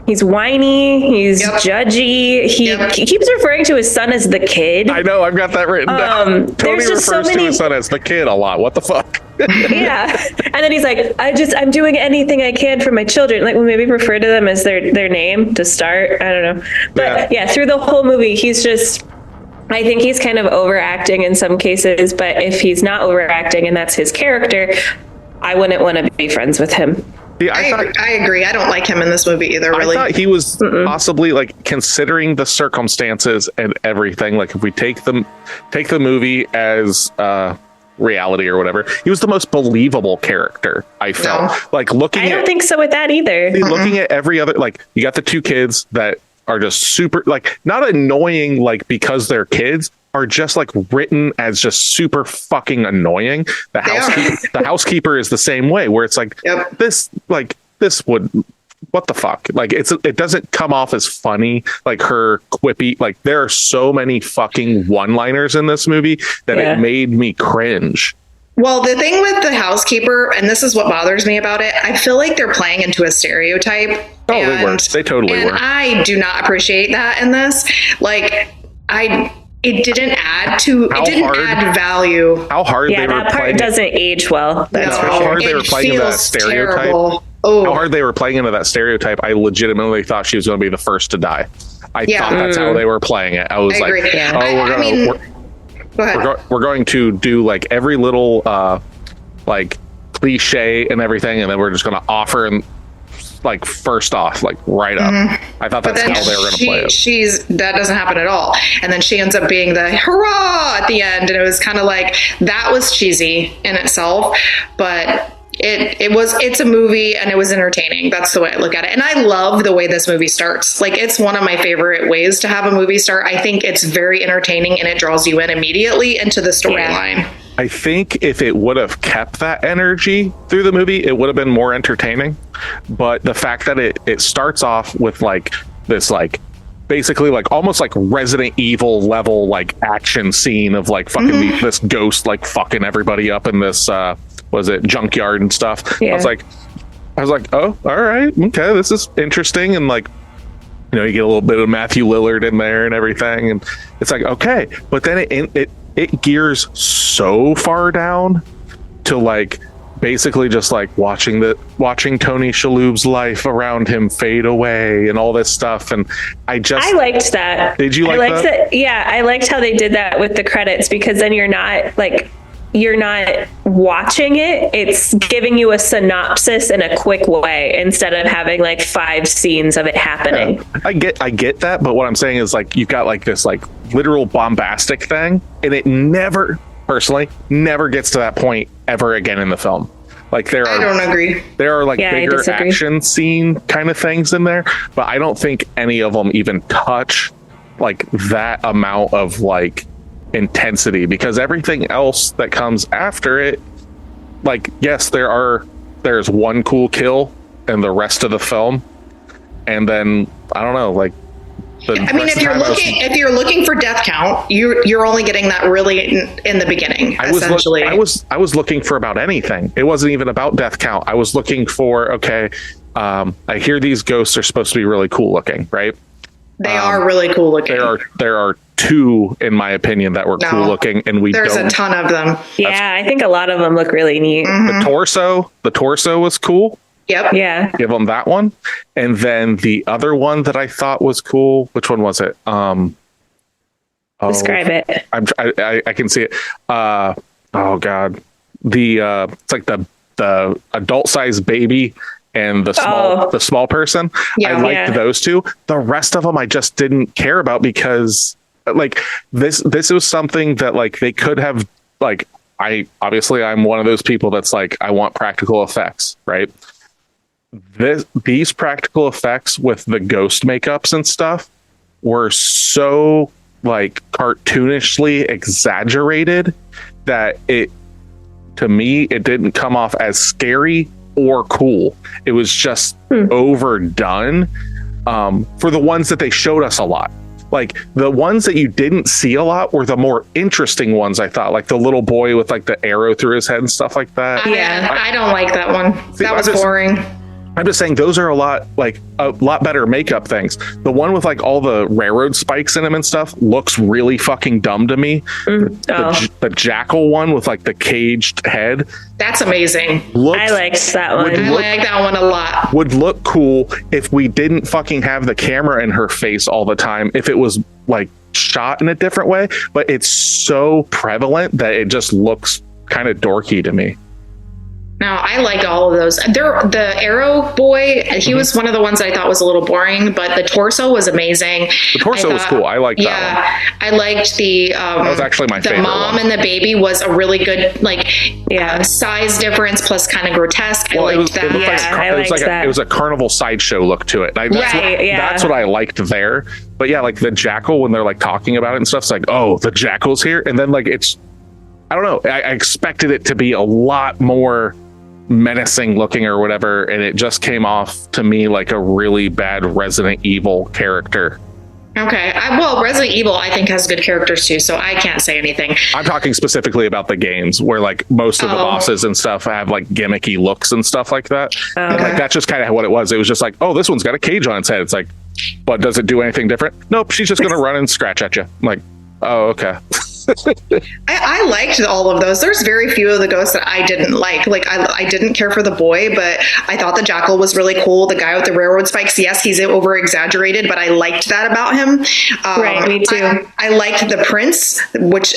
he's whiny, he's judgy. He keeps referring to his son as the kid. I know, I've got that written down. Tony refers to his son as the kid a lot. What the fuck? Yeah. And then he's like, I'm doing anything I can for my children. Like, well, maybe refer to them as their name to start. I don't know. But yeah, through the whole movie, I think he's kind of overacting in some cases, but if he's not overacting and that's his character, I wouldn't want to be friends with him. Yeah, I agree. I don't like him in this movie either, really. I thought he was possibly, like, considering the circumstances and everything, like, if we take the movie as reality or whatever, he was the most believable character, I felt. No. Like, looking I don't think so with that either. Looking at every other, like, you got the two kids that are just super, like, not annoying, like, because they're kids, are just like written as just super fucking annoying. The housekeeper is the same way, where it's like this would, what the fuck? Like it doesn't come off as funny, like her quippy, like there are so many fucking one-liners in this movie that it made me cringe. Well, the thing with the housekeeper, and this is what bothers me about it, I feel like they're playing into a stereotype. Oh, they were. They totally were. I do not appreciate that in this. Like, it didn't add value. How hard they were playing. Yeah, that part doesn't age well. That's for sure. How hard they were playing into that stereotype. How hard they were playing into that stereotype. I legitimately thought she was going to be the first to die. I thought that's how they were playing it. I was we're going to do like every little like cliche and everything, and then we're just going to offer and like first off, like right up. I thought that's how they were going to play it. That doesn't happen at all. And then she ends up being the hurrah at the end. And it was kind of like, that was cheesy in itself. But It's a movie and it was entertaining. That's the way I look at it. And I love the way this movie starts. Like, it's one of my favorite ways to have a movie start. I think it's very entertaining and it draws you in immediately into the storyline. Yeah. I think if it would have kept that energy through the movie, it would have been more entertaining. But the fact that it starts off with like this, like, basically like almost like Resident Evil level like action scene of like fucking this ghost like fucking everybody up in this was it junkyard and stuff. Yeah. I was like, oh, all right, okay, this is interesting. And like, you know, you get a little bit of Matthew Lillard in there and everything, and it's like, okay. But then it gears so far down to like basically just like watching Tony Shalhoub's life around him fade away and all this stuff. And I liked that. Did you like that? Yeah, I liked how they did that with the credits, because then you're not watching it. It's giving you a synopsis in a quick way instead of having like 5 scenes of it happening. Yeah, I get that, but what I'm saying is like you've got like this like literal bombastic thing, and it never gets to that point ever again in the film. Like I don't agree. There are like bigger action scene kind of things in there, but I don't think any of them even touch like that amount of like intensity, because everything else that comes after it, like, yes, there's one cool kill in the rest of the film, and then I don't know, like, if you're looking for death count, you're only getting that really in the beginning. Essentially, I was looking for about anything. It wasn't even about death count. I was looking for I hear these ghosts are supposed to be really cool looking, right? They are really cool looking. There are 2, in my opinion, that were cool looking, and there's a ton of them. Yeah, I think a lot of them look really neat. The torso was cool. Yep. Yeah. Give them that one. And then the other one that I thought was cool, which one was it? Describe it. I can see it. Oh God. It's like the adult sized baby and the small person. Yeah, I liked those 2. The rest of them I just didn't care about, because like this was something that like they could have, like, I'm one of those people that's like, I want practical effects, right? These practical effects with the ghost makeups and stuff were so like cartoonishly exaggerated that to me it didn't come off as scary or cool. It was just overdone for the ones that they showed us a lot. Like the ones that you didn't see a lot were the more interesting ones, I thought, like the little boy with like the arrow through his head and stuff like that. I don't like that one. That was boring. I'm just saying those are a lot better makeup things. The one with like all the railroad spikes in them and stuff looks really fucking dumb to me. The jackal one with like the caged head. That's amazing. I liked that one. I like that one a lot. Would look cool if we didn't fucking have the camera in her face all the time. If it was like shot in a different way, but it's so prevalent that it just looks kind of dorky to me. No, I liked all of those. The Arrow boy, he was one of the ones I thought was a little boring, but the torso was amazing. The torso was cool. I liked that one. I liked that was actually my favorite. The mom and the baby was a really good size difference plus kind of grotesque. I liked that. It was a carnival sideshow look to it. That's what I liked there. But yeah, like the jackal, when they're like talking about it and stuff, it's like, oh, the jackal's here, and then like it's, I don't know. I expected it to be a lot more menacing looking or whatever, and it just came off to me like a really bad Resident Evil character. Okay. Resident Evil I think has good characters too, so I can't say anything. I'm talking specifically about the games where like most of the bosses and stuff have like gimmicky looks and stuff like that. And like that's just kind of what it was. It was just like, oh, this one's got a cage on its head. It's like, but does it do anything different? Nope, she's just gonna run and scratch at you. I'm like, oh, okay. I liked all of those. There's very few of the ghosts that I didn't like. Like I didn't care for the boy, but I thought the jackal was really cool. The guy with the railroad spikes, yes, he's over exaggerated, but I liked that about him. Right, me too. I liked the prince, which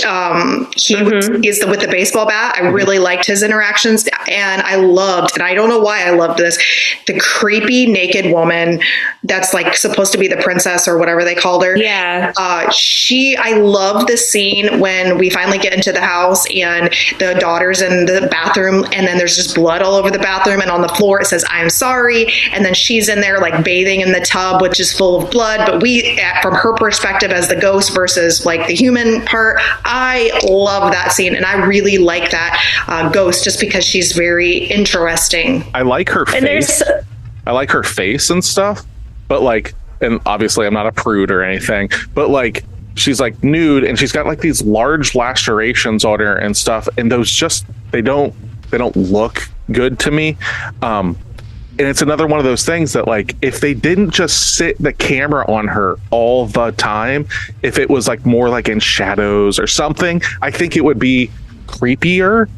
he's with the baseball bat. I really liked his interactions, and I loved, and I don't know why I loved this, the creepy naked woman that's like supposed to be the princess or whatever they called her. Yeah. I loved the scene when we finally get into the house and the daughter's in the bathroom, and then there's just blood all over the bathroom, and on the floor it says "I'm sorry," and then she's in there like bathing in the tub, which is full of blood. But from her perspective as the ghost versus like the human part, I love that scene, and I really like that ghost just because she's very interesting. I like her face. I like her face and stuff, but like, and obviously I'm not a prude or anything, but like, she's like nude and she's got like these large lacerations on her and stuff, and those just they don't look good to me. And it's another one of those things that like, if they didn't just sit the camera on her all the time, if it was like more like in shadows or something, I think it would be creepier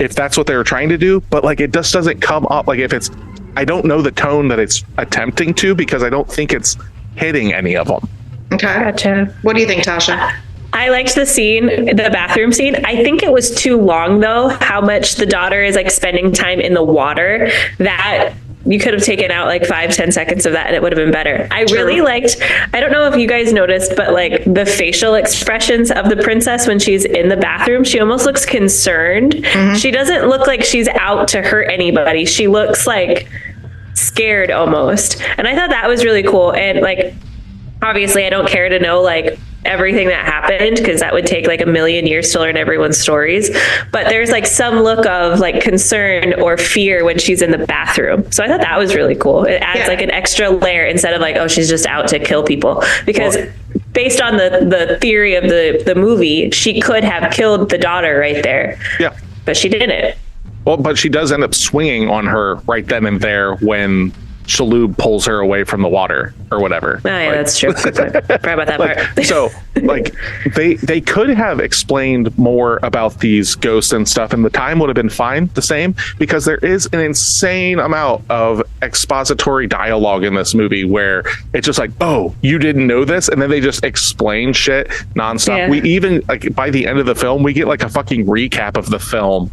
if that's what they were trying to do. But like, it just doesn't come up. Like, if it's, I don't know the tone that it's attempting to, because I don't think it's hitting any of them. Okay. Gotcha. What do you think, Tasha? I liked the scene, the bathroom scene. I think it was too long, though, how much the daughter is like spending time in the water. That you could have taken out like 5-10 seconds of that and it would have been better. I really liked, I don't know if you guys noticed, but like the facial expressions of the princess when she's in the bathroom, she almost looks concerned. Mm-hmm. She doesn't look like she's out to hurt anybody. She looks like scared almost. And I thought that was really cool. And like, obviously I don't care to know like everything that happened, because that would take like a million years to learn everyone's stories, but there's like some look of like concern or fear when she's in the bathroom. So I thought that was really cool. It adds like an extra layer instead of like, oh, she's just out to kill people, because based on the theory of the movie, she could have killed the daughter right there, but she didn't. Well, but she does end up swinging on her right then and there when Shalhoub pulls her away from the water or whatever. Oh, yeah, that's true. Forgot about that part. So, like, they could have explained more about these ghosts and stuff, and the time would have been fine, the same, because there is an insane amount of expository dialogue in this movie where it's just like, oh, you didn't know this? And then they just explain shit nonstop. Yeah. We even, like, by the end of the film, we get, like, a fucking recap of the film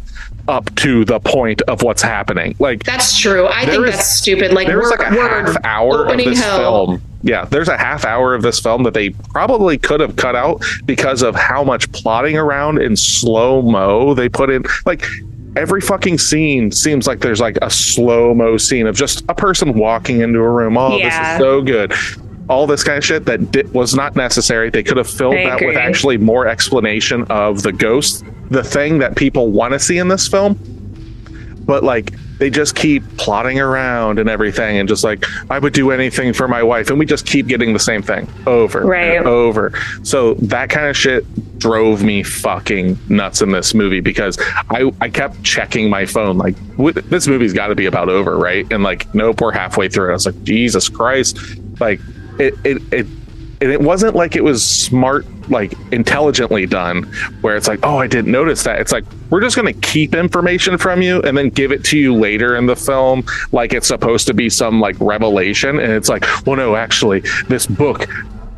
up to the point of what's happening. Like, that's true. I think that's stupid. Like, there's like a half hour of this film. Yeah, there's a half hour of this film that they probably could have cut out because of how much plotting around in slow-mo they put in. Like, every fucking scene seems like there's like a slow-mo scene of just a person walking into a room. Oh, this is so good. All this kind of shit that was not necessary. They could have filled that with actually more explanation of the ghost, the thing that people want to see in this film. But like, they just keep plotting around and everything, and just like, I would do anything for my wife, and we just keep getting the same thing over and over. So that kind of shit drove me fucking nuts in this movie, because I kept checking my phone like, this movie's got to be about over, right? And like, nope, we're halfway through it. I was like, Jesus Christ. Like, it wasn't like it was smart, like intelligently done, where it's like, oh, I didn't notice that. It's like, we're just going to keep information from you and then give it to you later in the film like it's supposed to be some like revelation. And it's like, well, no, actually, this book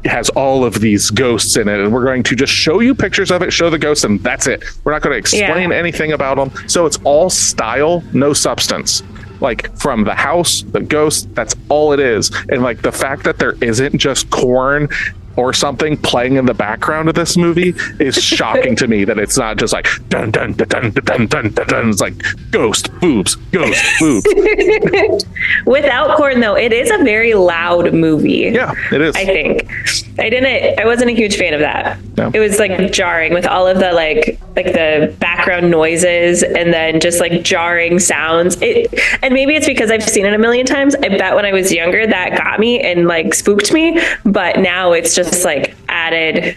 has all of these ghosts in it, and we're going to just show you pictures of it, show the ghosts, and that's it. We're not going to explain anything about them. So it's all style, no substance. Like, from the house, the ghost, that's all it is. And like, the fact that there isn't just corn or something playing in the background of this movie is shocking to me, that it's not just like dun dun dun dun dun dun dun dun. It's like ghost boobs, ghost boobs. Without corn, though, it is a very loud movie. Yeah, it is. I think I wasn't a huge fan of that. No. It was like jarring with all of the like the background noises and then just like jarring sounds. And maybe it's because I've seen it a million times. I bet when I was younger that got me and like spooked me, but now it's just like added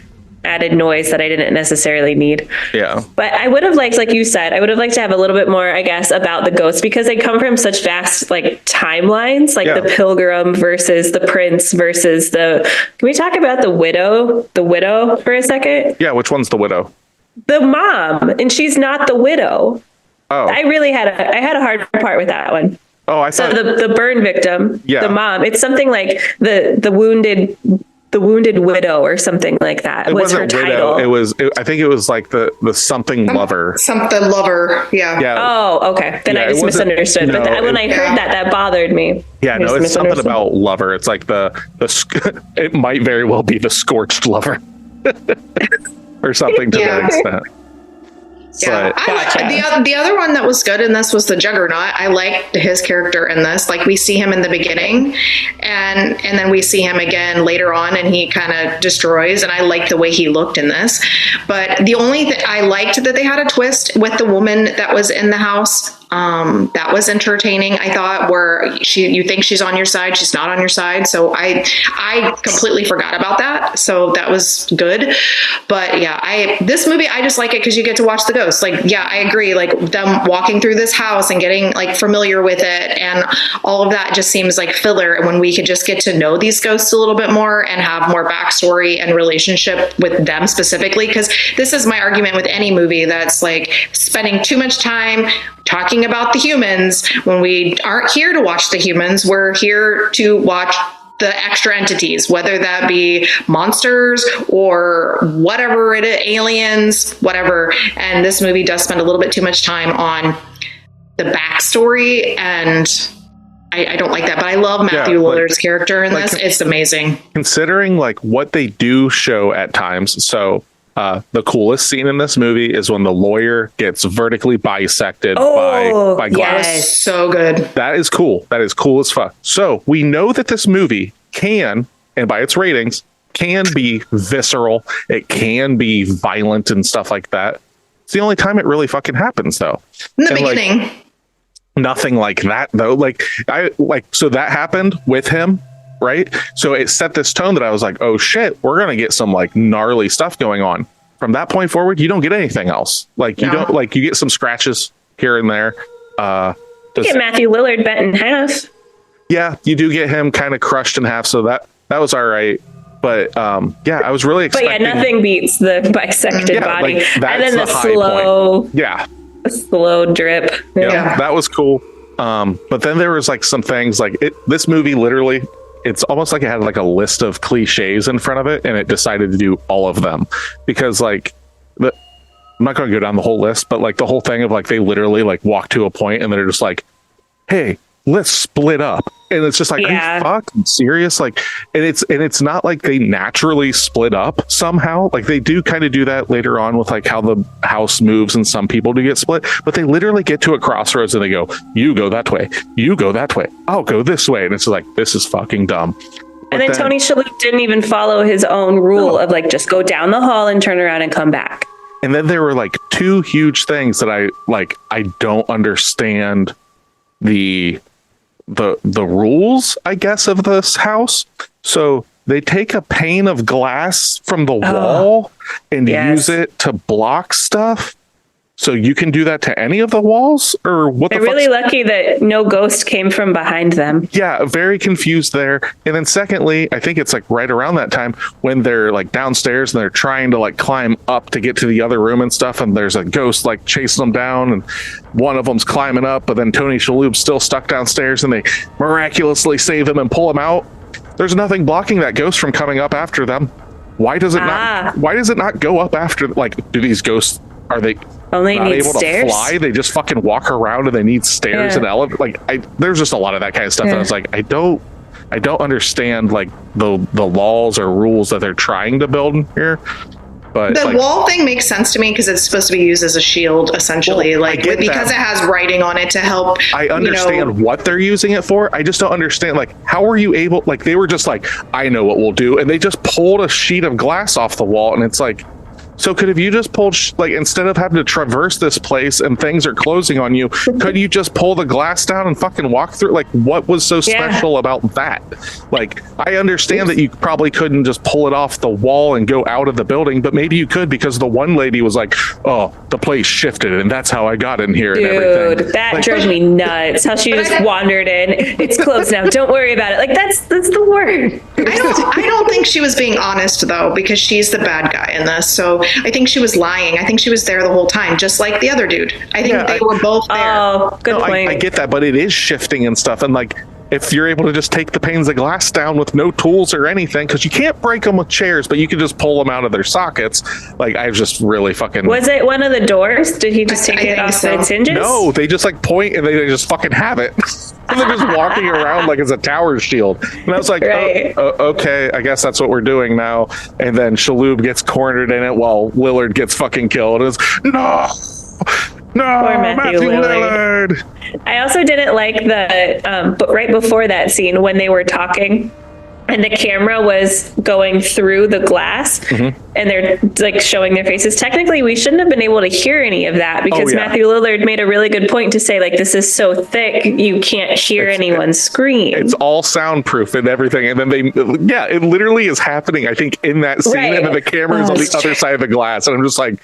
noise that I didn't necessarily need. Yeah. But I would have liked, like you said, I would have liked to have a little bit more, I guess, about the ghosts, because they come from such vast like timelines, like the pilgrim versus the prince versus can we talk about the widow for a second? Yeah. Which one's the widow? The mom, and she's not the widow. Oh. I really had a hard part with that one. Oh, I thought the burn victim, the mom. It's something like the wounded widow or something like that. It was her widow. title. It was. I think it was like the something lover. Something lover. Yeah. Yeah. Oh, okay. Then I just misunderstood. No, but when I heard that bothered me. Yeah, no, it's something about lover. It's like it might very well be the scorched lover. or something to that extent. Yeah, the other one that was good in this was the Juggernaut. I liked his character in this. Like, we see him in the beginning, and then we see him again later on, and he kind of destroys. And I liked the way he looked in this. But the only thing I liked that they had a twist with the woman that was in the house. That was entertaining. I thought, where you think she's on your side, she's not on your side. So I completely forgot about that. So that was good. But yeah, this movie, I just like it because you get to watch the ghosts. Like, yeah, I agree. Like, them walking through this house and getting like familiar with it and all of that just seems like filler when we could just get to know these ghosts a little bit more and have more backstory and relationship with them specifically. Because this is my argument with any movie that's like spending too much time talking about the humans when we aren't here to watch the humans. We're here to watch the extra entities, whether that be monsters or whatever it is, aliens, whatever. And this movie does spend a little bit too much time on the backstory, and I don't like that. But I love Matthew Lillard's character in this. It's amazing. Considering like what they do show at times. So the coolest scene in this movie is when the lawyer gets vertically bisected by glass. Yes, so good. That is cool. That is cool as fuck. So we know that this movie can, and by its ratings, can be visceral. It can be violent and stuff like that. It's the only time it really fucking happens, though. In the beginning. Like, nothing like that, though. So that happened with him. Right. So it set this tone that I was like, oh, shit, we're going to get some like gnarly stuff going on. From that point forward, you don't get anything else. Like, you don't like, you get some scratches here and there. You get Matthew Lillard bent in half. Yeah, you do get him kind of crushed in half. So that was all right. But I was really expecting. But yeah, nothing beats the bisected body. Like, and then the slow. Point. Yeah. The slow drip. Yeah, that was cool. But then there was like some things like this movie literally. It's almost like it had like a list of cliches in front of it, and it decided to do all of them because like I'm not going to go down the whole list, but like the whole thing of like they literally like walk to a point and they're just like, hey, let's split up. And it's just like, are you fucking serious? Like, and it's not like they naturally split up somehow. Like they do kind of do that later on with like how the house moves and some people do get split, but they literally get to a crossroads and they go, you go that way, you go that way, I'll go this way. And it's like, this is fucking dumb. But and then Tony Shalhoub didn't even follow his own rule of like, just go down the hall and turn around and come back. And then there were like two huge things that I don't understand the rules, I guess, of this house. So they take a pane of glass from the wall and use it to block stuff. So you can do that to any of the walls, or what? They're really lucky that no ghost came from behind them. Yeah, very confused there. And then secondly, I think it's like right around that time when they're like downstairs and they're trying to like climb up to get to the other room and stuff, and there's a ghost like chasing them down, and one of them's climbing up, but then Tony Shalhoub's still stuck downstairs, and they miraculously save him and pull him out. There's nothing blocking that ghost from coming up after them. Why does it not? Why does it not go up after? Like, do these ghosts? Are they only not able to fly? They just fucking walk around and they need stairs and elevators. Like, there's just a lot of that kind of stuff. And I was like, I don't understand like the laws or rules that they're trying to build in here. But the wall thing makes sense to me because it's supposed to be used as a shield, essentially. Because it has writing on it to help. I understand what they're using it for. I just don't understand. Like, how are you able? Like, they were just like, I know what we'll do, and they just pulled a sheet of glass off the wall, and it's like. So could have you just pulled, like, instead of having to traverse this place and things are closing on you, could you just pull the glass down and fucking walk through? Like, what was so special about that? Like, I understand that you probably couldn't just pull it off the wall and go out of the building, but maybe you could because the one lady was like, oh, the place shifted and that's how I got in here. Dude, and everything. That drove me nuts. How she just wandered in. It's closed now. Don't worry about it. Like, that's the word. I don't think she was being honest, though, because she's the bad guy in this. So I think she was lying. I think she was there the whole time, just like the other dude. I think they were both there. Oh, good point. I get that, but it is shifting and stuff. And like, if you're able to just take the panes of glass down with no tools or anything, because you can't break them with chairs, but you can just pull them out of their sockets. Like, I was just really fucking... Was it one of the doors? Did he just take it off its hinges? No, they just like point and they just fucking have it. And they're just walking around like it's a tower shield. And I was like, right. Okay, I guess that's what we're doing now. And then Shaloub gets cornered in it while Lillard gets fucking killed. It's no, Matthew Lillard. I also didn't like but right before that scene when they were talking and the camera was going through the glass and they're like showing their faces. Technically, we shouldn't have been able to hear any of that because Matthew Lillard made a really good point to say, like, this is so thick, you can't hear anyone scream. It's all soundproof and everything. And then it literally is happening, I think, in that scene. Right. And then the camera is on the other side of the glass. And I'm just like,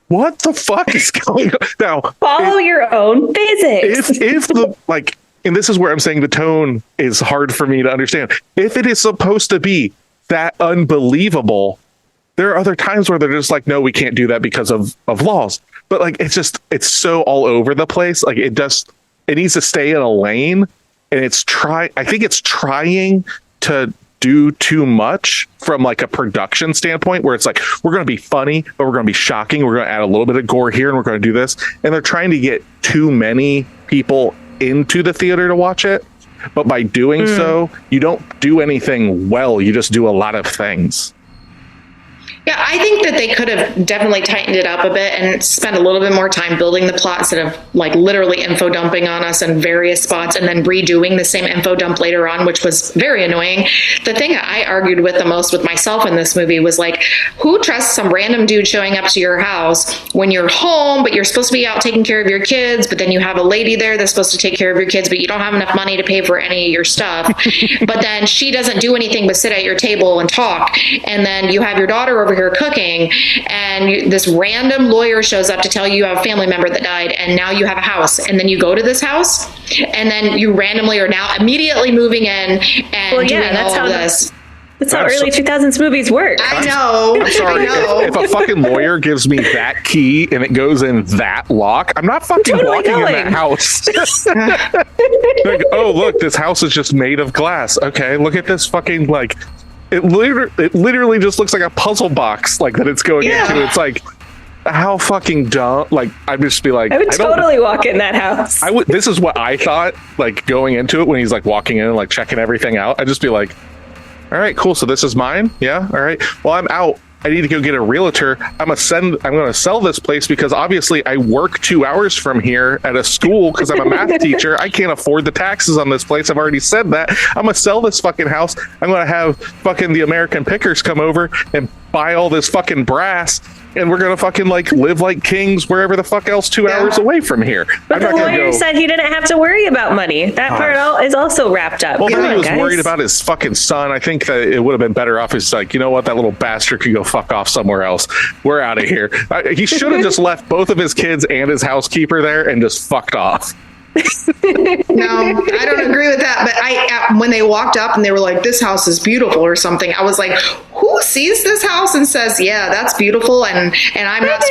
what the fuck is going on? Now, follow your own physics. If the, like, and this is where I'm saying the tone is hard for me to understand. If it is supposed to be that unbelievable, there are other times where they're just like, no, we can't do that because of laws. But like, it's so all over the place. Like, it needs to stay in a lane, and I think it's trying to do too much from like a production standpoint, where it's like, we're going to be funny, but we're going to be shocking. We're going to add a little bit of gore here, and we're going to do this. And they're trying to get too many people into the theater to watch it. But by doing so, you don't do anything well. You just do a lot of things. Yeah, I think that they could have definitely tightened it up a bit and spent a little bit more time building the plot instead of like literally info dumping on us in various spots and then redoing the same info dump later on, which was very annoying. The thing I argued with the most with myself in this movie was like, who trusts some random dude showing up to your house when you're home, but you're supposed to be out taking care of your kids, but then you have a lady there that's supposed to take care of your kids, but you don't have enough money to pay for any of your stuff. But then she doesn't do anything but sit at your table and talk. And then you have your daughter over here cooking, and this random lawyer shows up to tell you have a family member that died, and now you have a house, and then you go to this house, and then you randomly are now immediately moving in and doing all of this. That's how early 2000s movies work. I know. I'm sorry. If a fucking lawyer gives me that key and it goes in that lock, I'm not fucking walking in that house. Like, oh, look, this house is just made of glass. Okay, look at this fucking, like, it literally just looks like a puzzle box, like, that it's going into. It's like, how fucking dumb. Like, I'd just be like, I would totally walk in that house. This is what I thought, like, going into it when he's like walking in and like checking everything out. I'd just be like, all right, cool. So this is mine. Yeah. All right. Well, I'm out. I need to go get a realtor. I'm going to sell this place because obviously I work 2 hours from here at a school because I'm a math teacher. I can't afford the taxes on this place. I've already said that. I'm going to sell this fucking house. I'm going to have fucking the American Pickers come over and buy all this fucking brass. And we're going to fucking like live like kings wherever the fuck else 2 hours away from here. But the lawyer said he didn't have to worry about money. That part is also wrapped up. Well, then he was worried about his fucking son. I think that it would have been better off. He's like, you know what? That little bastard could go fuck off somewhere else. We're out of here. He should have just left both of his kids and his housekeeper there and just fucked off. No, I don't agree with that. But when they walked up and they were like, this house is beautiful or something, I was like, who sees this house and says, yeah, that's beautiful, and I'm not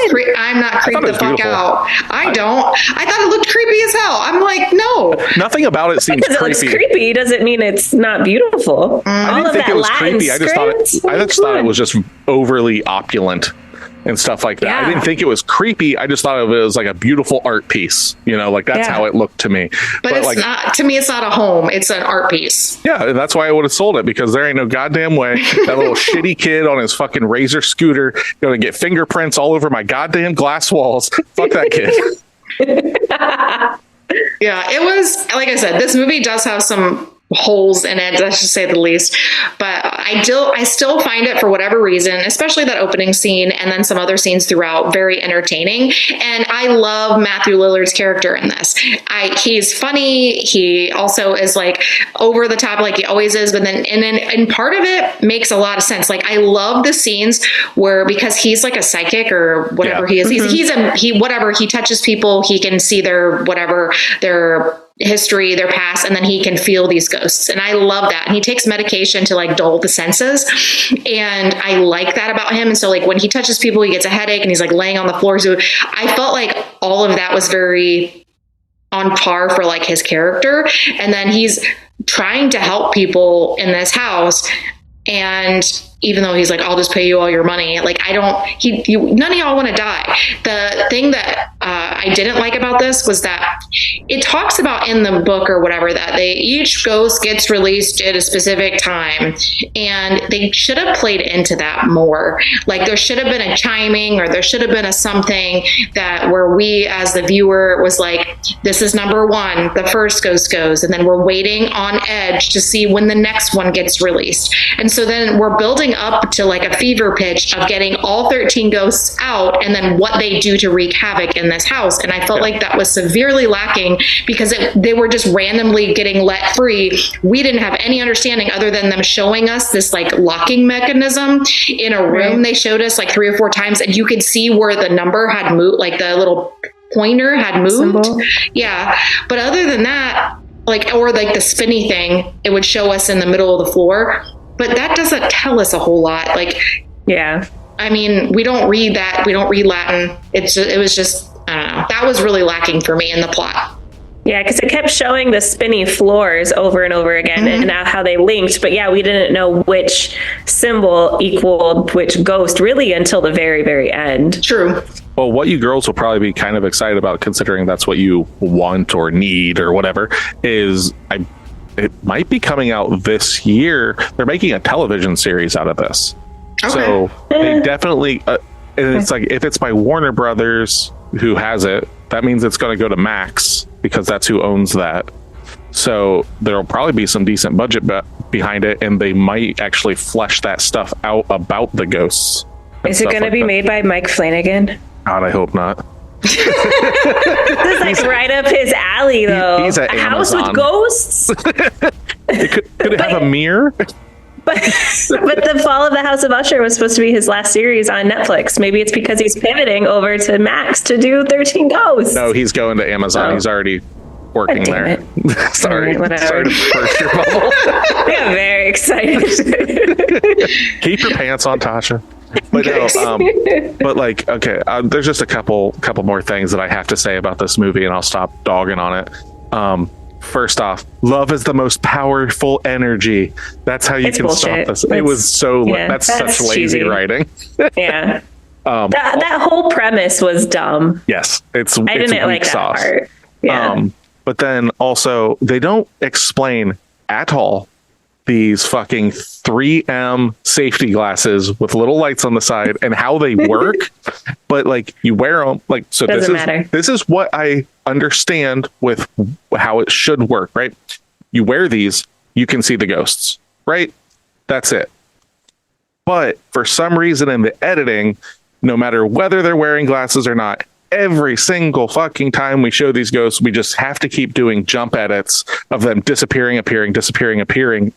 creeped the fuck out? I don't. I thought it looked creepy as hell. I'm like, no. Nothing about it seems creepy. It looks creepy doesn't mean it's not beautiful. I didn't think it was creepy. I just thought it was just overly opulent and stuff like that. Yeah. I didn't think it was creepy. I just thought of it as like a beautiful art piece. You know, like that's how it looked to me. But it's like, not, to me, it's not a home. It's an art piece. Yeah, and that's why I would have sold it, because there ain't no goddamn way that little shitty kid on his fucking Razor scooter going to get fingerprints all over my goddamn glass walls. Fuck that kid. Yeah, it was, like I said, this movie does have some holes in it, let's just say the least, but I still find it, for whatever reason, especially that opening scene and then some other scenes throughout, very entertaining. And I love Matthew Lillard's character in this. He's funny. He also is like over the top, like he always is, but then and part of it makes a lot of sense. Like, I love the scenes where, because he's like a psychic or whatever he is, he touches people, he can see their history, their past, and then he can feel these ghosts. And I love that. And he takes medication to like dull the senses. And I like that about him. And so like when he touches people, he gets a headache and he's like laying on the floor. So I felt like all of that was very on par for like his character. And then he's trying to help people in this house. And even though he's like, I'll just pay you all your money. Like, none of y'all want to die. The thing that I didn't like about this was that it talks about in the book or whatever that each ghost gets released at a specific time, and they should have played into that more. Like, there should have been a chiming, or there should have been a something that where we as the viewer was like, this is number one, the first ghost goes, and then we're waiting on edge to see when the next one gets released. And so then we're building up to like a fever pitch of getting all 13 ghosts out and then what they do to wreak havoc in this house. And I felt like that was severely lacking because they were just randomly getting let free. We didn't have any understanding other than them showing us this like locking mechanism in a room. They showed us like 3 or 4 times, and you could see where the number had moved, like the little pointer had moved. Symbol. Yeah. But other than that, like, or like the spinny thing, it would show us in the middle of the floor. But that doesn't tell us a whole lot. Like, yeah. I mean, we don't read that. We don't read Latin. It was just, I don't know. That was really lacking for me in the plot. Yeah, because it kept showing the spinny floors over and over again and how they linked. But yeah, we didn't know which symbol equaled which ghost really until the very, very end. True. Well, what you girls will probably be kind of excited about, considering that's what you want or need or whatever, is it might be coming out this year. They're making a television series out of this. Okay. So they definitely, and it's like, if it's by Warner Brothers who has it, that means it's going to go to Max because that's who owns that. So there'll probably be some decent budget behind it, and they might actually flesh that stuff out about the ghosts. Is it going to be made by Mike Flanagan? God, I hope not. This is like right up his alley, though. He's at Amazon. House with ghosts. Could it have a mirror? But the Fall of the House of Usher was supposed to be his last series on Netflix. Maybe it's because he's pivoting over to Max to do 13 Ghosts. No, keep your pants on. He's already working there. Sorry. Right, sorry to burst your bubble. I got very excited. Keep your pants on, Tasha. But no, but like, okay, there's just a couple more things that I have to say about this movie, and I'll stop dogging on it. First off, love is the most powerful energy. That's how you can stop this. It was so that's such lazy writing. Yeah. That whole premise was dumb. Yes, I didn't like that part. Yeah. But then also they don't explain at all these fucking 3M safety glasses with little lights on the side and how they work. But like, you wear them, like, so this is what I understand with how it should work, right? You wear these, you can see the ghosts, right? That's it. But for some reason in the editing, no matter whether they're wearing glasses or not, every single fucking time we show these ghosts, we just have to keep doing jump edits of them disappearing, appearing,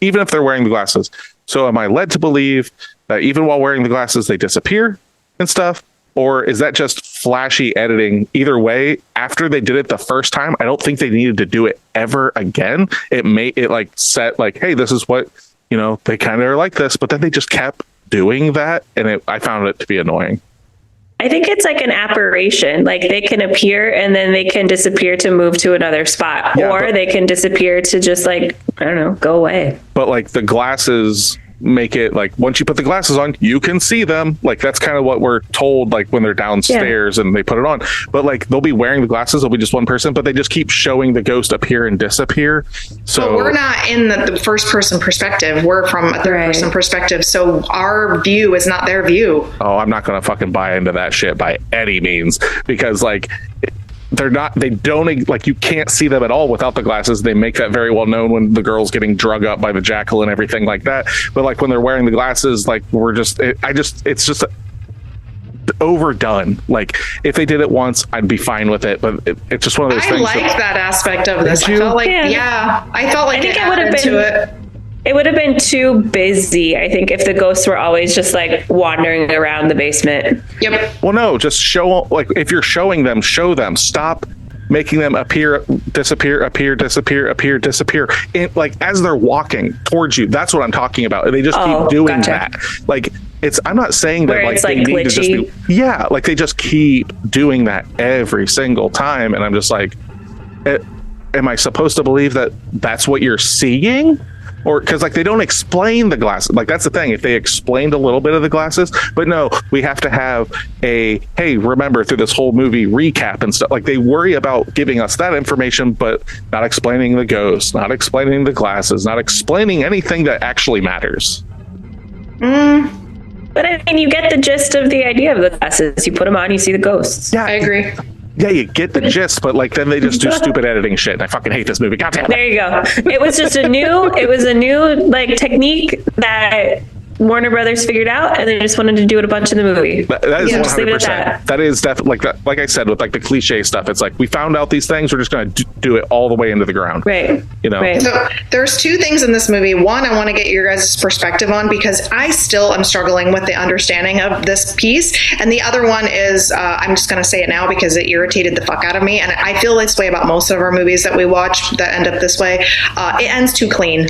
even if they're wearing the glasses. So am I led to believe that even while wearing the glasses, they disappear and stuff? Or is that just flashy editing? Either way, after they did it the first time, I don't think they needed to do it ever again. It made it like set like, hey, this is what, they kind of are like this, but then they just kept doing that. And I found it to be annoying. I think it's like an apparition. Like, they can appear and then they can disappear to move to another spot, or they can disappear to just like, I don't know, go away. But like the glasses make it like, once you put the glasses on, you can see them. Like, that's kind of what we're told, like when they're downstairs and they put it on. But like, they'll be wearing the glasses, they'll be just one person, but they just keep showing the ghost appear and disappear. So but we're not in the first person perspective. We're from a third person perspective. So our view is not their view. Oh, I'm not going to fucking buy into that shit by any means, because like, they don't, like, you can't see them at all without the glasses. They make that very well known when the girl's getting drug up by the jackal and everything like that. But like, when they're wearing the glasses, like, it's just overdone. Like, if they did it once, I'd be fine with it, but it's just one of those things. I liked that aspect of this. I felt like, I felt like it would have been. It would have been too busy, I think, if the ghosts were always just like wandering around the basement. Yep. Well, no, just show, like, if you're showing them, show them. Stop making them appear, disappear. And like, as they're walking towards you, that's what I'm talking about. They just keep doing that. Like, I'm not saying that like they need to just be, like they just keep doing that every single time. And I'm just like, am I supposed to believe that that's what you're seeing? Or because like they don't explain the glasses. Like that's the thing. If they explained a little bit of the glasses, but no, we have to have a, hey, remember through this whole movie recap and stuff. Like they worry about giving us that information, but not explaining the ghosts, not explaining the glasses, not explaining anything that actually matters. But I mean, you get the gist of the idea of the glasses. You put them on, you see the ghosts. Yeah, I agree. Yeah, you get the gist, but like then they just do stupid editing shit. And I fucking hate this movie. God damn it. There you go. It was just a new like technique that Warner Brothers figured out, and they just wanted to do it a bunch in the movie. That is Yeah, just leave it at 100%. that. That is definitely like I said with like the cliche stuff. It's like we found out these things. We're just going to do it all the way into the ground. Right. You know. Right. So there's two things in this movie. One, I want to get your guys' perspective on because I still am struggling with the understanding of this piece. And the other one is, I'm just going to say it now because it irritated the fuck out of me. And I feel this way about most of our movies that we watch that end up this way. It ends too clean.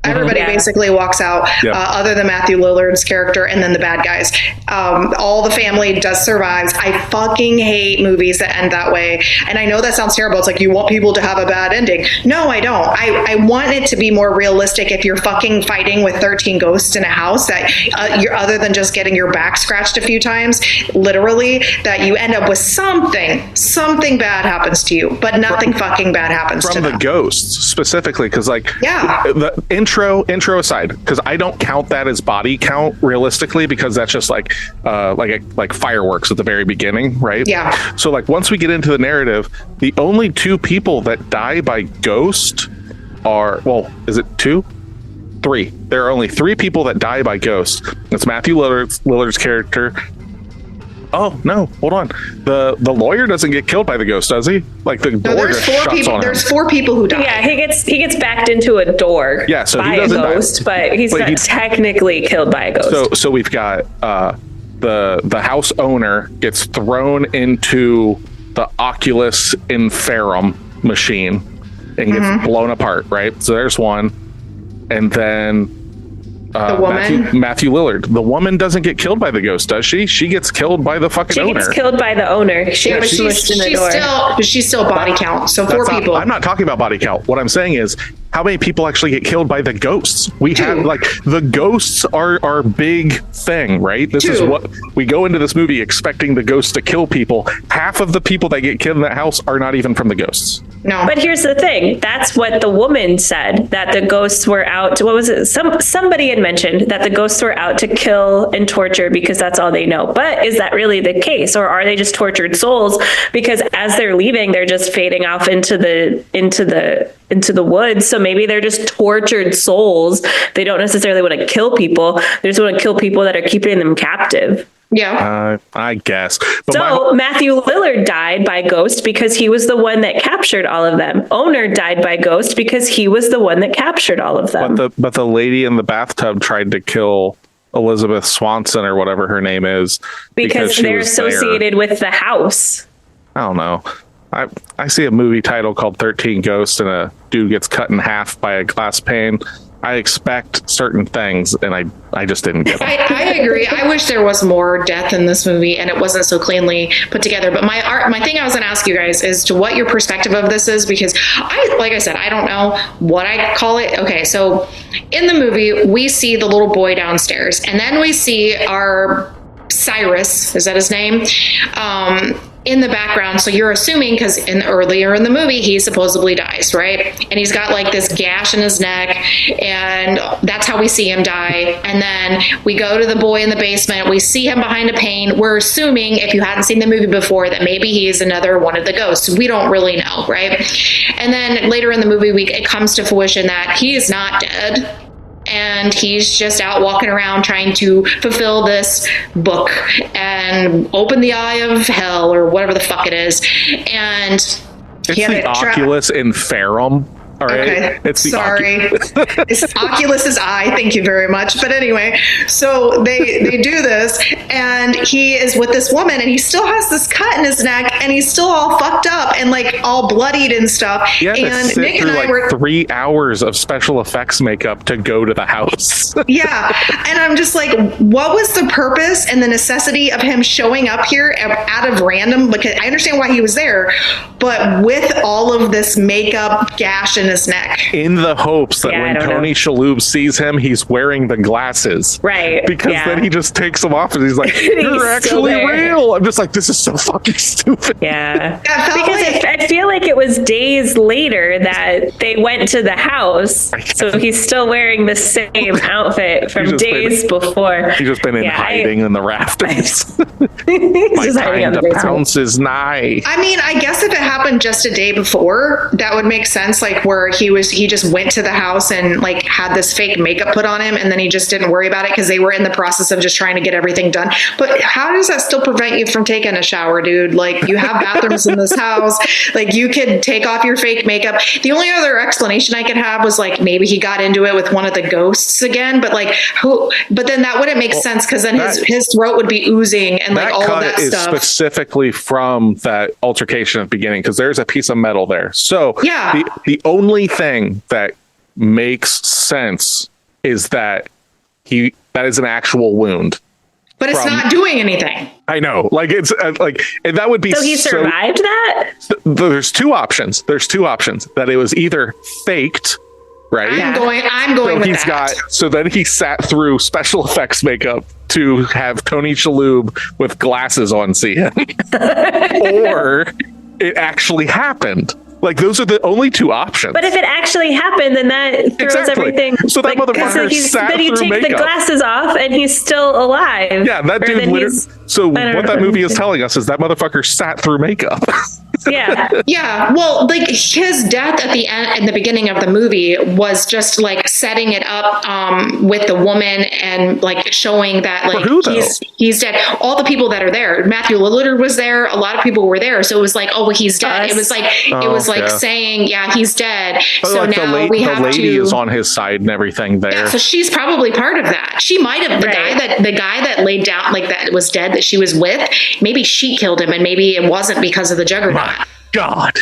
Everybody basically walks out, other than Matthew Lillard's character and then the bad guys. All the family does survive. I fucking hate movies that end that way. And I know that sounds terrible. It's like you want people to have a bad ending. No, I don't. I want it to be more realistic. If you're fucking fighting with 13 ghosts in a house, that you're other than just getting your back scratched a few times, literally, that you end up with something bad happens to you, but nothing fucking bad happens to them. From the ghosts specifically, because like the intro aside, because I don't count that as body count realistically, because that's just like fireworks at the very beginning, right? Yeah. So like once we get into the narrative, the only two people that die by ghost are, well, is it two? Three. There are only three people that die by ghost. It's Matthew Lillard's character. Oh no! Hold on. The lawyer doesn't get killed by the ghost, does he? Like the door just shuts on him. There's four people who die. Yeah, he gets backed into a door. Yeah, so by he doesn't a ghost, but he's not technically killed by a ghost. So we've got the house owner gets thrown into the Oculus Inferum machine and gets blown apart. Right. So there's one, and then. The woman? Matthew Lillard. The woman doesn't get killed by the ghost, does she? She gets killed by the fucking owner. She gets killed by the owner. She's still body count. So four people. I'm not talking about body count. What I'm saying is, how many people actually get killed by the ghosts? We have like the ghosts are our big thing, right? This is what we go into this movie expecting the ghosts to kill people. Half of the people that get killed in that house are not even from the ghosts. No. But here's the thing. That's what the woman said, that the ghosts were out. What was it? Somebody had mentioned that the ghosts were out to kill and torture because that's all they know. But is that really the case? Or are they just tortured souls? Because as they're leaving, they're just fading off into the woods. So maybe they're just tortured souls. They don't necessarily want to kill people. They just want to kill people that are keeping them captive. Yeah. I guess. But so Matthew Lillard died by ghost because he was the one that captured all of them. Owner died by ghost because he was the one that captured all of them. But the lady in the bathtub tried to kill Elizabeth Swanson or whatever her name is because they're associated with the house. I don't know. I see a movie title called 13 Ghosts and a dude gets cut in half by a glass pane. I expect certain things, and I just didn't get them. I agree. I wish there was more death in this movie, and it wasn't so cleanly put together. But my thing I was going to ask you guys is to what your perspective of this is, because like I said, I don't know what I call it. Okay, so in the movie, we see the little boy downstairs, and then we see our Cyrus, is that his name? In the background. So you're assuming, because earlier in the movie, he supposedly dies, right? And he's got like this gash in his neck, and that's how we see him die. And then we go to the boy in the basement. We see him behind a pane. We're assuming, if you hadn't seen the movie before, that maybe he's another one of the ghosts. We don't really know, right? And then later in the movie, it comes to fruition that he is not dead. And he's just out walking around trying to fulfill this book and open the eye of hell or whatever the fuck it is. And it's the Oculus Inferum. All right. Okay. It's the Sorry. It's Oculus's eye. Thank you very much. But anyway, so they do this, and he is with this woman, and he still has this cut in his neck, and he's still all fucked up and like all bloodied and stuff. You had to and sit Nick through and I like were 3 hours of special effects makeup to go to the house. yeah, and I'm just like, what was the purpose and the necessity of him showing up here out of random? Because I understand why he was there, but with all of this makeup gash in his neck. In the hopes that Yeah, I when don't Tony Shalhoub sees him, he's wearing the glasses. Right. Because yeah. then he just takes them off and he's like, He's you're still actually there. real. I'm just like, this is so fucking stupid. Yeah. That felt Because like- I feel like it was days later that they went to the house. So he's still wearing the same outfit from just days before. He's just been in hiding in the rafters. He's My just hiding time on the to basement. pounce is nigh. I mean, I guess if it happened just a day before, that would make sense. Like where he just went to the house and like had this fake makeup put on him, and then he just didn't worry about it because they were in the process of just trying to get everything done. But how does that still prevent you from taking a shower, dude? Like you have bathrooms in this house. Like you could take off your fake makeup. The only other explanation I could have was like maybe he got into it with one of the ghosts again. But like who? But then that wouldn't make sense because then his throat would be oozing and like all of that is stuff. specifically from that altercation at the beginning because there's a piece of metal there. So Yeah. the only thing that makes sense is that that is an actual wound. But it's not doing anything. I know, like it's like, and that would be So he survived that? There's two options. That it was either faked, right? I'm going with that. So then he sat through special effects makeup to have Tony Shalhoub with glasses on see him, or it actually happened. Like those are the only two options. But if it actually happened, then that throws everything. So that motherfucker sat then you through take the makeup. glasses off, and he's still alive. Yeah, that Or dude then literally. So I don't what know. that movie is telling us is that motherfucker sat through makeup. Yeah. Yeah, well, like his death at the end, in the beginning of the movie, was just like setting it up with the woman and like showing that like who, though? he's dead. All the people that are there, Matthew Lillard was there. A lot of people were there, so it was like, oh, well, he's dead. Us. It was like saying, yeah, he's dead. But So like now we the have lady to. is on his side and everything there. Yeah, so she's probably part of that. She might have the guy that laid down like that was dead that she was with. Maybe she killed him, and maybe it wasn't because of the Juggernaut. God.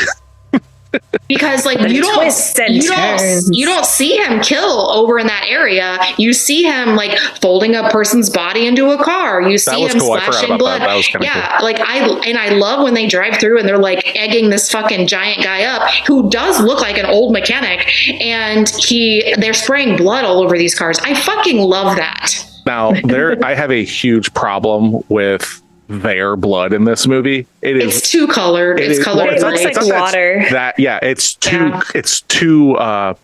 Because like The you twists and turns. don't see him kill over in that area. You see him like folding a person's body into a car. You see was him cool. I forgot splashing about blood. that. That was kinda Yeah, like I love when they drive through and they're like egging this fucking giant guy up who does look like an old mechanic, and they're spraying blood all over these cars. I fucking love that. Now I have a huge problem with their blood in this movie. It's too colored. It's colored. It looks like water. It's too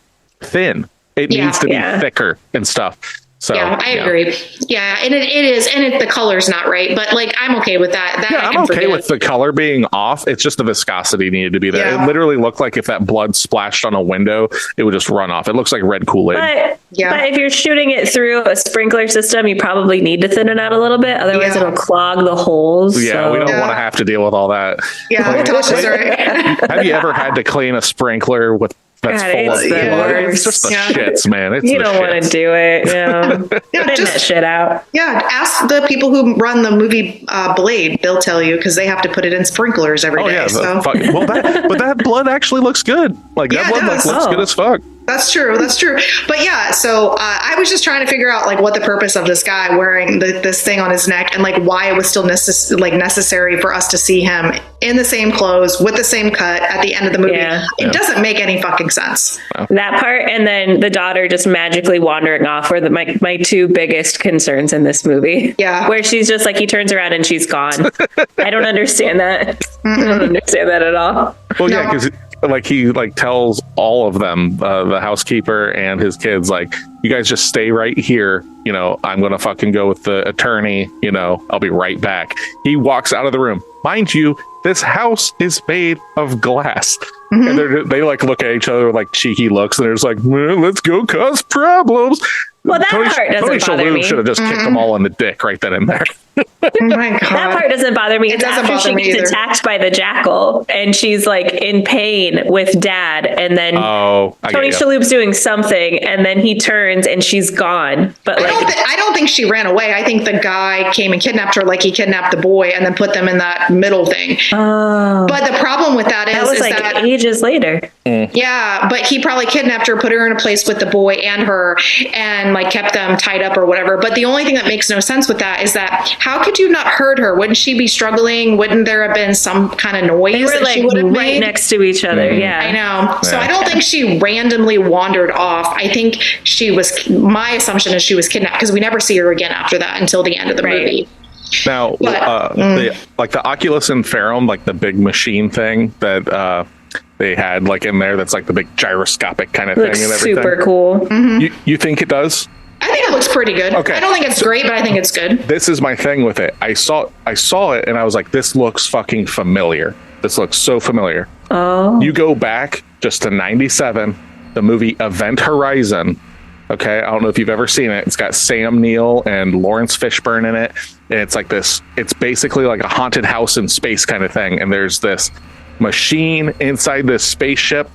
thin. It needs to be thicker and stuff. So yeah, I agree. Yeah, and it is, and the color's not right, but like I'm okay with that. I'm okay with the color being off. It's just the viscosity needed to be there. Yeah. It literally looked like if that blood splashed on a window, it would just run off. It looks like red Kool-Aid. But if you're shooting it through a sprinkler system, you probably need to thin it out a little bit. Otherwise, it'll clog the holes. Yeah, we don't want to have to deal with all that. Yeah, Tasha's right. Have you ever had to clean a sprinkler that's full of blood? It's just the shits, man. You don't want to do it. Yeah, Thin that shit out. Yeah, ask the people who run the movie Blade. They'll tell you because they have to put it in sprinklers every day. But that blood actually looks good. Like that blood looks good as fuck. That's true. But yeah, so I was just trying to figure out like what the purpose of this guy wearing this thing on his neck and like why it was still necessary for us to see him in the same clothes with the same cut at the end of the movie. Yeah. It doesn't make any fucking sense. That part, and then the daughter just magically wandering off were my two biggest concerns in this movie. Yeah. Where she's just like, he turns around and she's gone. I don't understand that. I don't understand that at all. Well, yeah, because like he like tells all of them, the housekeeper and his kids, like, you guys just stay right here. You know, I'm gonna fucking go with the attorney. You know, I'll be right back. He walks out of the room. Mind you, this house is made of glass. And they like look at each other with like cheeky looks, and they're just like, well, let's go cause problems. Well, that part doesn't bother me. Should have just kicked them all in the dick right then and there. Oh my God. That part doesn't bother me. It's after she gets attacked by the jackal and she's like in pain with dad, and then Tony Shalhoub's doing something, and then he turns and she's gone. But I don't think she ran away. I think the guy came and kidnapped her, like he kidnapped the boy and then put them in that middle thing. Oh. But the problem with that is that ages later. Yeah, but he probably kidnapped her, put her in a place with the boy and her, and like kept them tied up or whatever. But the only thing that makes no sense with that is that how could you not heard her? Wouldn't she be struggling? Wouldn't there have been some kind of noise? They were like she would have right next to each other. Yeah, I know. So I don't think she randomly wandered off. I think my assumption is she was kidnapped, because we never see her again after that until the end of the movie. Now, the Oculus and Ferrum, like the big machine thing that they had like in there, that's like the big gyroscopic kind of thing and everything. Super cool. You think it does? I think it looks pretty good. Okay. I don't think it's great, but I think it's good. This is my thing with it. I saw it and I was like, this looks fucking familiar. This looks so familiar. Oh. You go back just to 97, the movie Event Horizon. Okay, I don't know if you've ever seen it. It's got Sam Neill and Lawrence Fishburne in it. And it's like this, it's basically like a haunted house in space kind of thing. And there's this machine inside this spaceship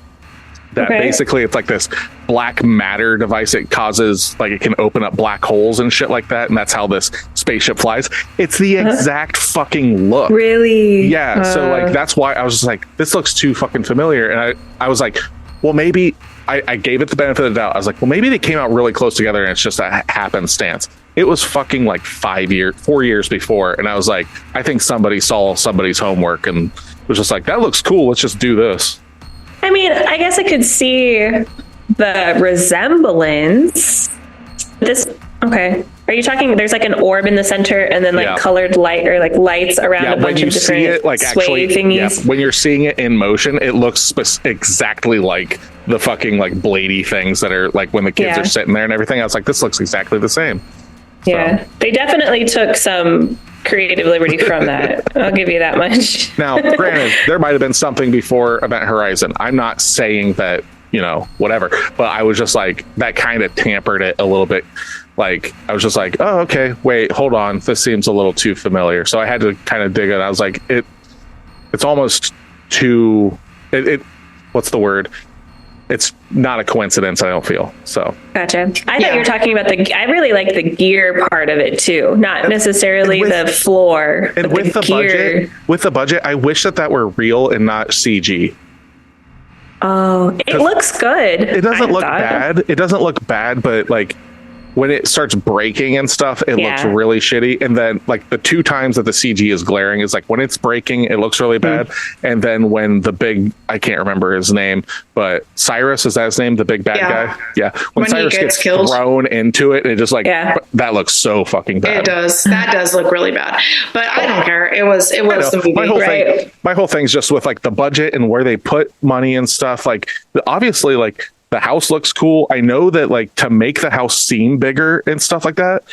that basically it's like this black matter device. It causes, like, it can open up black holes and shit like that. And that's how this spaceship flies. It's the exact fucking look. Really? Yeah. So like, that's why I was just like, this looks too fucking familiar. And I was like, well, maybe I gave it the benefit of the doubt. I was like, well, maybe they came out really close together and it's just a happenstance. It was fucking like 4 years before. And I was like, I think somebody saw somebody's homework and was just like, that looks cool. Let's just do this. I mean, I guess I could see the resemblance. Are you talking, there's like an orb in the center and then like colored light or like lights around a bunch of different sway thingies? When you're seeing it in motion, it looks exactly like the fucking like bladey things that are like when the kids are sitting there and everything. I was like, this looks exactly the same. Yeah, so. They definitely took some creative liberty from that. I'll give you that much. Now, granted, there might have been something before Event Horizon. I'm not saying that, whatever, but I was just like, that kind of tampered it a little bit. Like, I was just like, oh, okay, wait, hold on. This seems a little too familiar. So I had to kind of dig it. I was like, it's almost too, what's the word? It's not a coincidence, I don't feel. So gotcha. I thought you were talking about I really like the gear part of it too, not necessarily the floor. And with the budget, I wish that were real and not CG. Oh, it looks good. It doesn't look bad. It doesn't look bad, but like when it starts breaking and stuff, it looks really shitty. And then like the 2 times that the CG is glaring is like when it's breaking, it looks really bad. And then when the big, I can't remember his name, but Cyrus, is that his name? The big bad guy? Yeah. When Cyrus gets killed, thrown into it, it just like, that looks so fucking bad. It does. That does look really bad. But I don't care. It was the movie. My whole thing's just with like the budget and where they put money and stuff. Like obviously like, the house looks cool. I know that like to make the house seem bigger and stuff like that,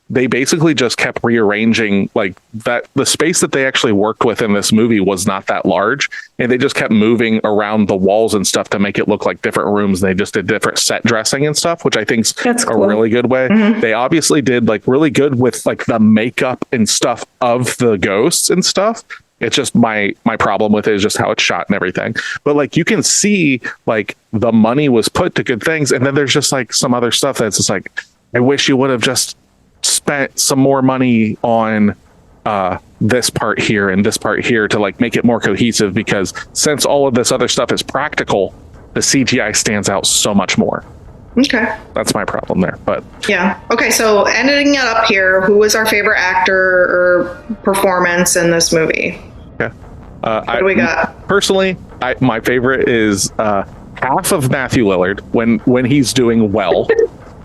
they basically just kept rearranging like that. The space that they actually worked with in this movie was not that large, and they just kept moving around the walls and stuff to make it look like different rooms. And they just did different set dressing and stuff, which I think's a really good way. They obviously did like really good with like the makeup and stuff of the ghosts and stuff. It's just my problem with it is just how it's shot and everything. But like you can see like the money was put to good things. And then there's just like some other stuff that's just like, I wish you would have just spent some more money on this part here and this part here to like make it more cohesive, because since all of this other stuff is practical, the CGI stands out so much more. Okay. That's my problem there. But yeah. Okay. So ending it up here, who was our favorite actor or performance in this movie? Okay. What do we got? Personally, my favorite is half of Matthew Lillard when he's doing well.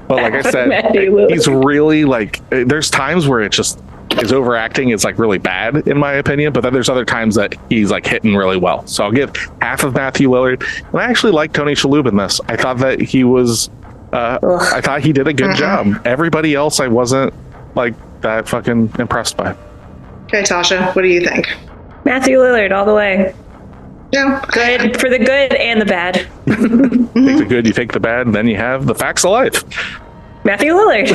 But like I said, he's really like, there's times where it's just, his overacting is like really bad in my opinion, but then there's other times that he's like hitting really well. So I'll give half of Matthew Lillard. And I actually like Tony Shalhoub in this. I thought that he was, I thought he did a good job. Everybody else I wasn't like that fucking impressed by. Okay, Tasha, what do you think? Matthew Lillard all the way. Yeah. Good for the good and the bad. Take the good, you take the bad, and then you have the facts of life. Matthew Lillard.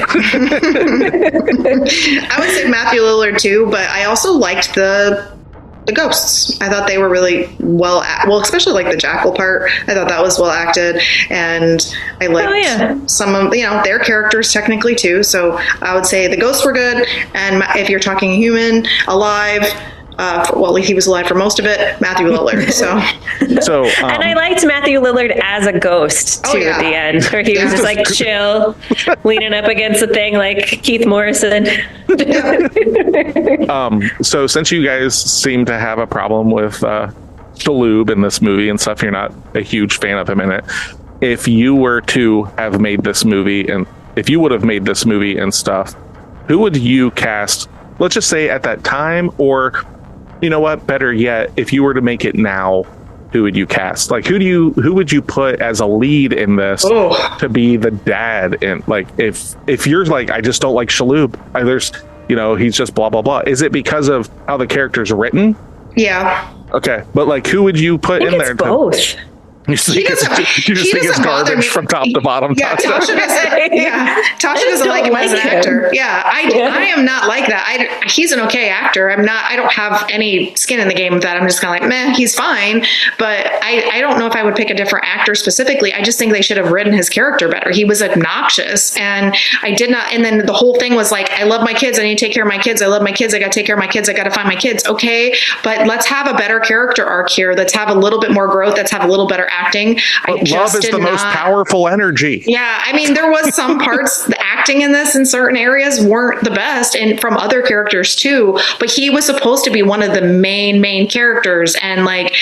I would say Matthew Lillard too, but I also liked the ghosts. I thought they were really well, especially like the jackal part. I thought that was well acted, and I liked some of their characters technically too. So I would say the ghosts were good. And if you're talking human alive, he was alive for most of it. Matthew Lillard. So and I liked Matthew Lillard as a ghost too at the end, where he was just like chill, leaning up against the thing like Keith Morrison. So since you guys seem to have a problem with Shaloub in this movie and stuff, you're not a huge fan of him in it. If you were to have made this movie, and if you would have made this movie and stuff, who would you cast? Let's just say at that time, or you know what? Better yet, if you were to make it now, who would you cast? Like, who would you put as a lead in this to be the dad? And like, if you're like, I just don't like Shaloub. He's just blah blah blah. Is it because of how the character's written? Yeah. Okay, but like, who would you put in there? Both. You just think it's garbage from top to bottom. Yeah, Tasha doesn't like him as an actor. Yeah, I am not like that. He's an okay actor. I don't have any skin in the game with that. I'm just kind of like, meh, he's fine. But I don't know if I would pick a different actor specifically. I just think they should have written his character better. He was obnoxious, and I did not. And then the whole thing was like, I love my kids. I need to take care of my kids. I love my kids. I got to take care of my kids. I got to find my kids. Okay, but let's have a better character arc here. Let's have a little bit more growth. Let's have a little better acting. Love is the most powerful energy. Yeah, I mean, there was some parts, the acting in this in certain areas weren't the best, and from other characters too. But he was supposed to be one of the main characters, and like,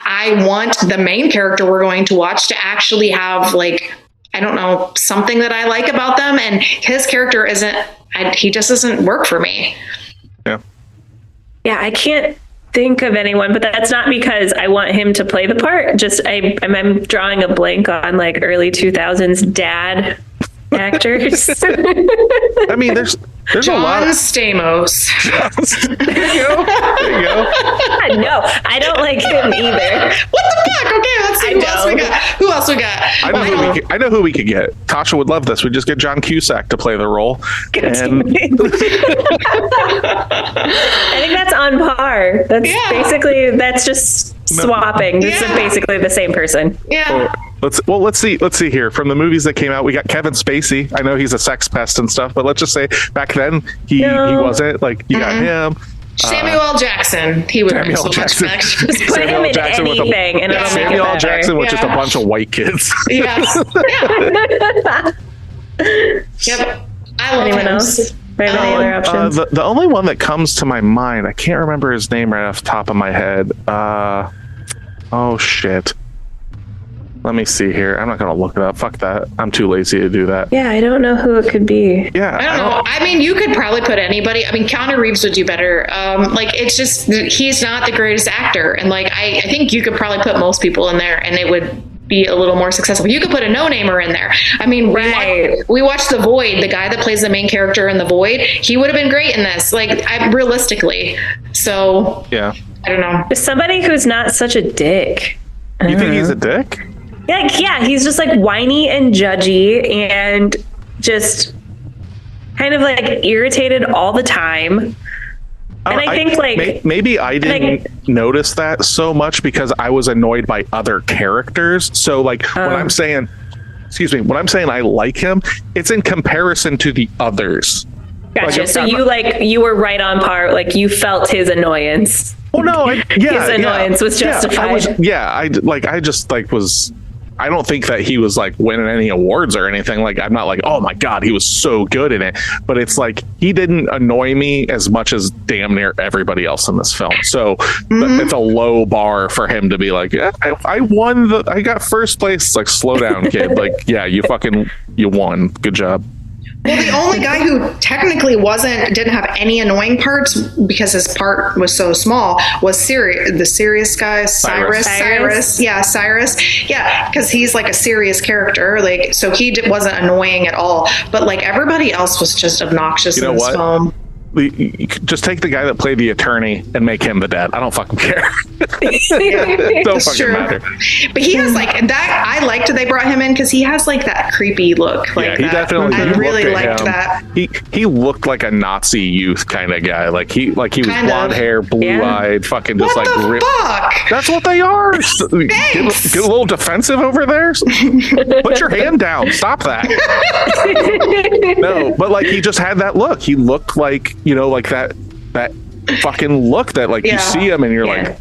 I want the main character we're going to watch to actually have like, I don't know, something that I like about them, and his character he just doesn't work for me. Yeah, I can't think of anyone, but that's not because I want him to play the part. Just I'm drawing a blank on like early 2000s dad actors. I mean, there's John a lot of Stamos. There you go. No, I don't like him either. What the fuck? Okay, let's see who else we got. I know who we could get. Tasha would love this. We just get John Cusack to play the role. I think that's on par. That's just swapping. This is basically the same person. Yeah. Let's see here. From the movies that came out, we got Kevin Spacey. I know he's a sex pest and stuff, but let's just say back then he wasn't. Like, you got him. Samuel L. Jackson. He would Samuel L. Jackson. Just put him in anything, and it'll make it Samuel L. Jackson with just a better. bunch of white kids. Yes. Yep. I love Anyone him. else? Any other options? The only one that comes to my mind, I can't remember his name right off the top of my head. Oh shit. Let me see here. I'm not going to look it up. Fuck that. I'm too lazy to do that. Yeah, I don't know who it could be. Yeah. I don't know. I mean, you could probably put anybody. I mean, Keanu Reeves would do better. It's just, he's not the greatest actor. And like, I think you could probably put most people in there and it would be a little more successful. You could put a no-namer in there. I mean, we watched The Void. The guy that plays the main character in The Void, he would have been great in this. Like, realistically. So, yeah. I don't know. Just somebody who's not such a dick. You think he's a dick? Yeah, he's just like whiny and judgy and just kind of like irritated all the time. And I think like maybe I didn't notice that so much because I was annoyed by other characters. So like when I'm saying I like him, it's in comparison to the others. Gotcha. So you were right on par. Like you felt his annoyance. Oh no, his annoyance was justified. I don't think that he was like winning any awards or anything. Like, I'm not like, oh my God, he was so good in it. But it's like, he didn't annoy me as much as damn near everybody else in this film. So it's a low bar for him to be like, yeah, I won I got first place. It's like, slow down, kid. Like, yeah, you won. Good job. Well, the only guy who technically didn't have any annoying parts because his part was so small was the serious guy, Cyrus. Yeah, Cyrus. Yeah, because he's like a serious character. Like, so he wasn't annoying at all. But like everybody else was just obnoxious in this film. you could just take the guy that played the attorney and make him the dad. I don't fucking care. Don't fucking matter. But he has like that. I liked they brought him in because he has like that creepy look. Like he definitely. I really liked that. He looked like a Nazi youth kind of guy. Like he was blonde hair, blue eyed, fucking just what like the fuck? That's what they are. Get a little defensive over there. Put your hand down. Stop that. No, but like he just had that look. He looked like, like that fucking look that like you see him and you're like,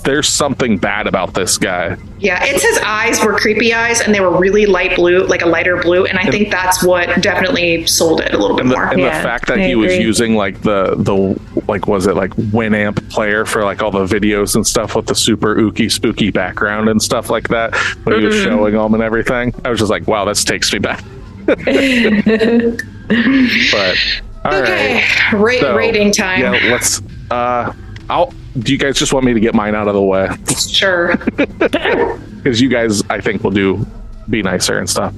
there's something bad about this guy. Yeah, it's his eyes were creepy eyes and they were really light blue, like a lighter blue, and I think that's what definitely sold it a little bit more. And the fact that he was using like the like, was it like Winamp player for like all the videos and stuff with the super ooky spooky background and stuff like that when he was showing them and everything, I was just like, wow, this takes me back. But all right. Rating time. Yeah, let's do you guys just want me to get mine out of the way? Sure. Because you guys, I think, will be nicer and stuff.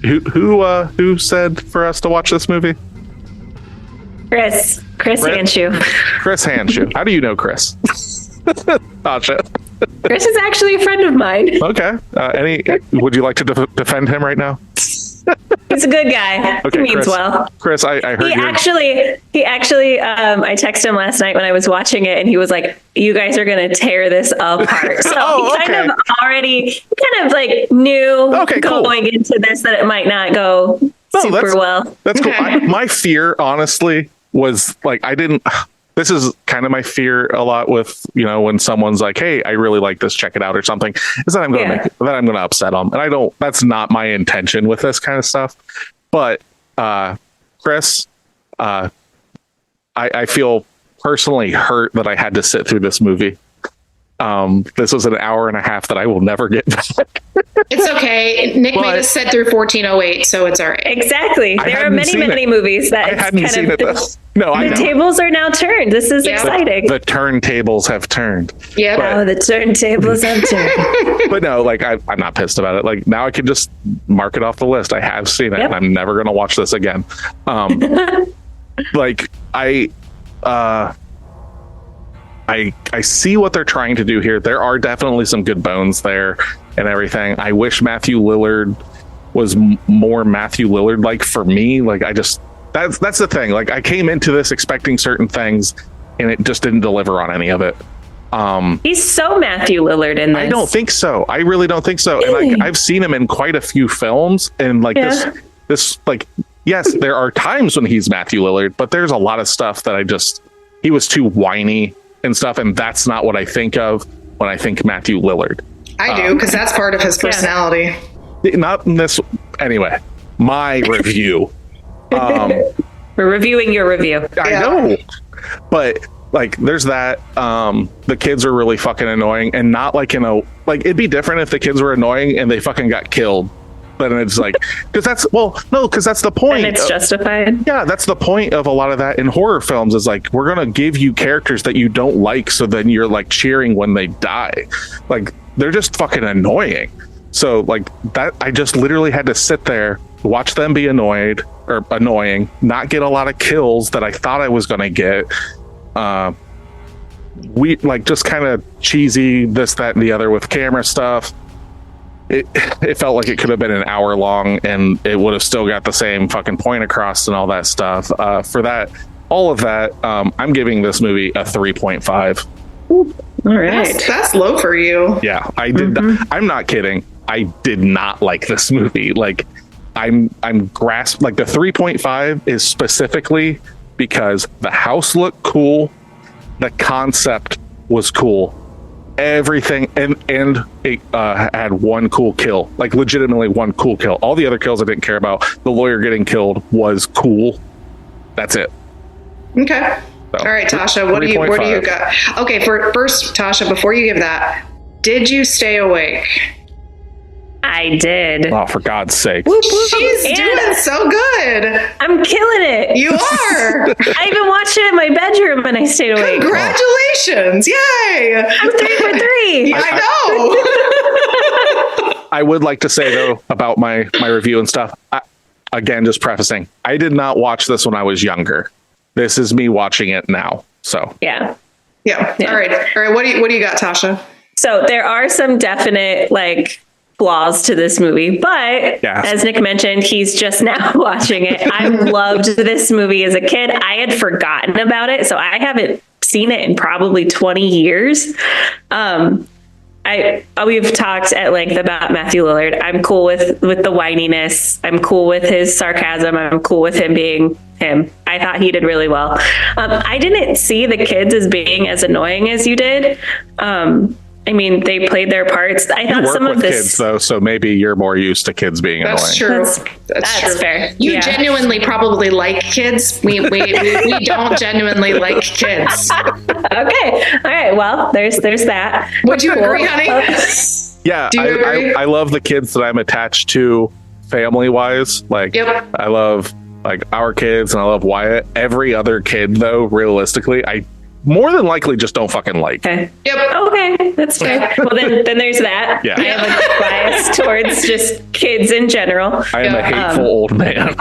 Who said for us to watch this movie? Chris Hanshoe. Chris Hanshoe. How do you know Chris? Tasha. Chris is actually a friend of mine. Okay. Would you like to defend him right now? He's a good guy. Okay, he means Chris, well. Chris, I heard he actually I texted him last night when I was watching it and he was like, you guys are going to tear this apart. So he kind of like knew going into this that it might not go super well. That's cool. My fear, honestly, was like, this is kind of my fear a lot with, when someone's like, hey, I really like this, check it out or something, is that I'm going to upset them. And that's not my intention with this kind of stuff. But Chris, I feel personally hurt that I had to sit through this movie. This was an hour and a half that I will never get back. It's okay. Nick made us sit through 1408, so it's all right. Exactly. There are many movies that the tables are now turned. This is exciting. The turntables have turned. Yeah. The turntables have turned. But no, like I'm not pissed about it. Like now I can just mark it off the list. I have seen it and I'm never going to watch this again. Like I see what they're trying to do here. There are definitely some good bones there and everything. I wish Matthew Lillard was more Matthew Lillard like for me. Like that's the thing. Like I came into this expecting certain things and it just didn't deliver on any of it. He's so Matthew Lillard in this. I don't think so. I really don't think so. And I've seen him in quite a few films and like this like, yes, there are times when he's Matthew Lillard, but there's a lot of stuff that he was too whiny and stuff, and that's not what I think of when I think Matthew Lillard. I do, because that's part of his personality. Not in this. Anyway, my review. We're reviewing your review. I know, but like, there's that. The kids are really fucking annoying, and not like it'd be different if the kids were annoying and they fucking got killed. But it's like, because that's the point. And it's justified. Yeah, that's the point of a lot of that in horror films is like, we're going to give you characters that you don't like. So then you're like cheering when they die. Like, they're just fucking annoying. So like that, I just literally had to sit there, watch them be annoying, not get a lot of kills that I thought I was going to get. We like just kind of cheesy, this, that, and the other with camera stuff. It felt like it could have been an hour long and it would have still got the same fucking point across and all that stuff. For that, all of that, I'm giving this movie a 3.5. All right. That's low for you. Yeah, I did. I'm not kidding. I did not like this movie. Like I'm grasped. Like the 3.5 is specifically because the house looked cool. The concept was cool. Everything and it had one cool kill, like legitimately one cool kill. All the other kills I didn't care about. The lawyer getting killed was cool. That's it. Okay. So, all right, Tasha, what do you got? Okay, first, Tasha, before you give that, did you stay awake? I did. Oh, for God's sake. She's doing so good. I'm killing it. You are. I even watched it in my bedroom and I stayed awake. Congratulations. Yay. I'm 3 for 3. I know. I would like to say, though, about my review and stuff. again, just prefacing, I did not watch this when I was younger. This is me watching it now. So Yeah. All right. What do you got, Tasha? So there are some definite like flaws to this movie, but as Nick mentioned, he's just now watching it. I loved this movie as a kid. I had forgotten about it, so I haven't seen it in probably 20 years. We've talked at length about Matthew Lillard. I'm cool with the whininess. I'm cool with his sarcasm. I'm cool with him being him. I thought he did really well. I didn't see the kids as being as annoying as you did. I mean, they played their parts. I thought some of this kids, though, so maybe you're more used to kids being annoying. That's true. That's true. Fair. You genuinely probably like kids. We don't genuinely like kids. Okay. All right. Well, there's that. Would you agree, honey? Yeah, I love the kids that I'm attached to family-wise. Like, I love like our kids and I love Wyatt. Every other kid, though, realistically, I more than likely just don't fucking like. Okay. Okay, that's fair. Well, then there's that. Yeah. I have a bias towards just kids in general. I am a hateful old man.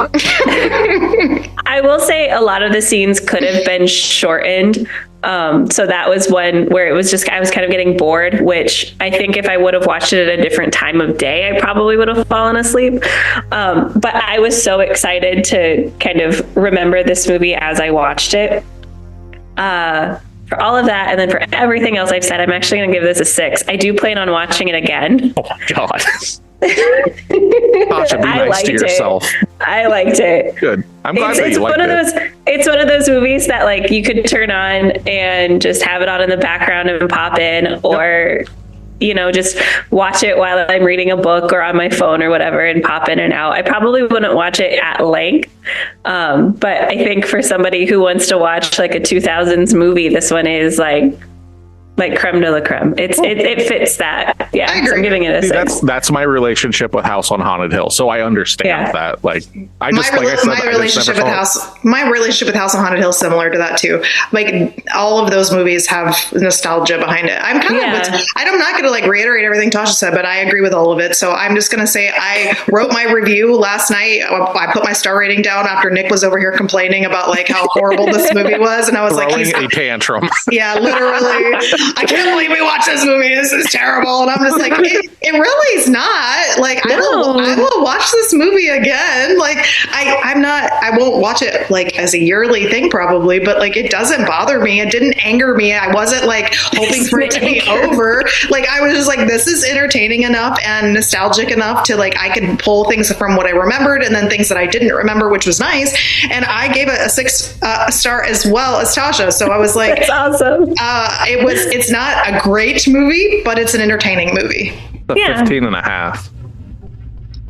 I will say a lot of the scenes could have been shortened. So that was one where it was just, I was kind of getting bored, which I think if I would have watched it at a different time of day, I probably would have fallen asleep. But I was so excited to kind of remember this movie as I watched it. For all of that, and then for everything else I've said, I'm actually going to give this a 6. I do plan on watching it again. Oh my God. Tasha, be nice to yourself. I liked it. Good. I'm glad that you liked it. It's one of those movies that like you could turn on and just have it on in the background and pop in, or you know, just watch it while I'm reading a book or on my phone or whatever and pop in and out. I probably wouldn't watch it at length. But I think for somebody who wants to watch like a 2000s movie, this one is like creme de la creme. It fits that. Yeah, I agree. So I'm giving it a 6. That's my relationship with House on Haunted Hill. So I understand that. Like I just my relationship with House on Haunted Hill is similar to that too. Like all of those movies have nostalgia behind it. I'm not going to like reiterate everything Tasha said, but I agree with all of it. So I'm just going to say I wrote my review last night. I put my star rating down after Nick was over here complaining about like how horrible this movie was, and I was like, he's a tantrum. Yeah, literally. I can't believe we watched this movie. This is terrible. And I'm just like, it really is not. Like, I will watch this movie again. Like, I won't watch it like as a yearly thing probably, but like it doesn't bother me. It didn't anger me. I wasn't like hoping for it to be over. Like, I was just like, this is entertaining enough and nostalgic enough to like, I could pull things from what I remembered and then things that I didn't remember, which was nice. And I gave it a 6 star as well as Tasha. So I was like, that's awesome. It's not a great movie, but it's an entertaining movie. A 15 and a half.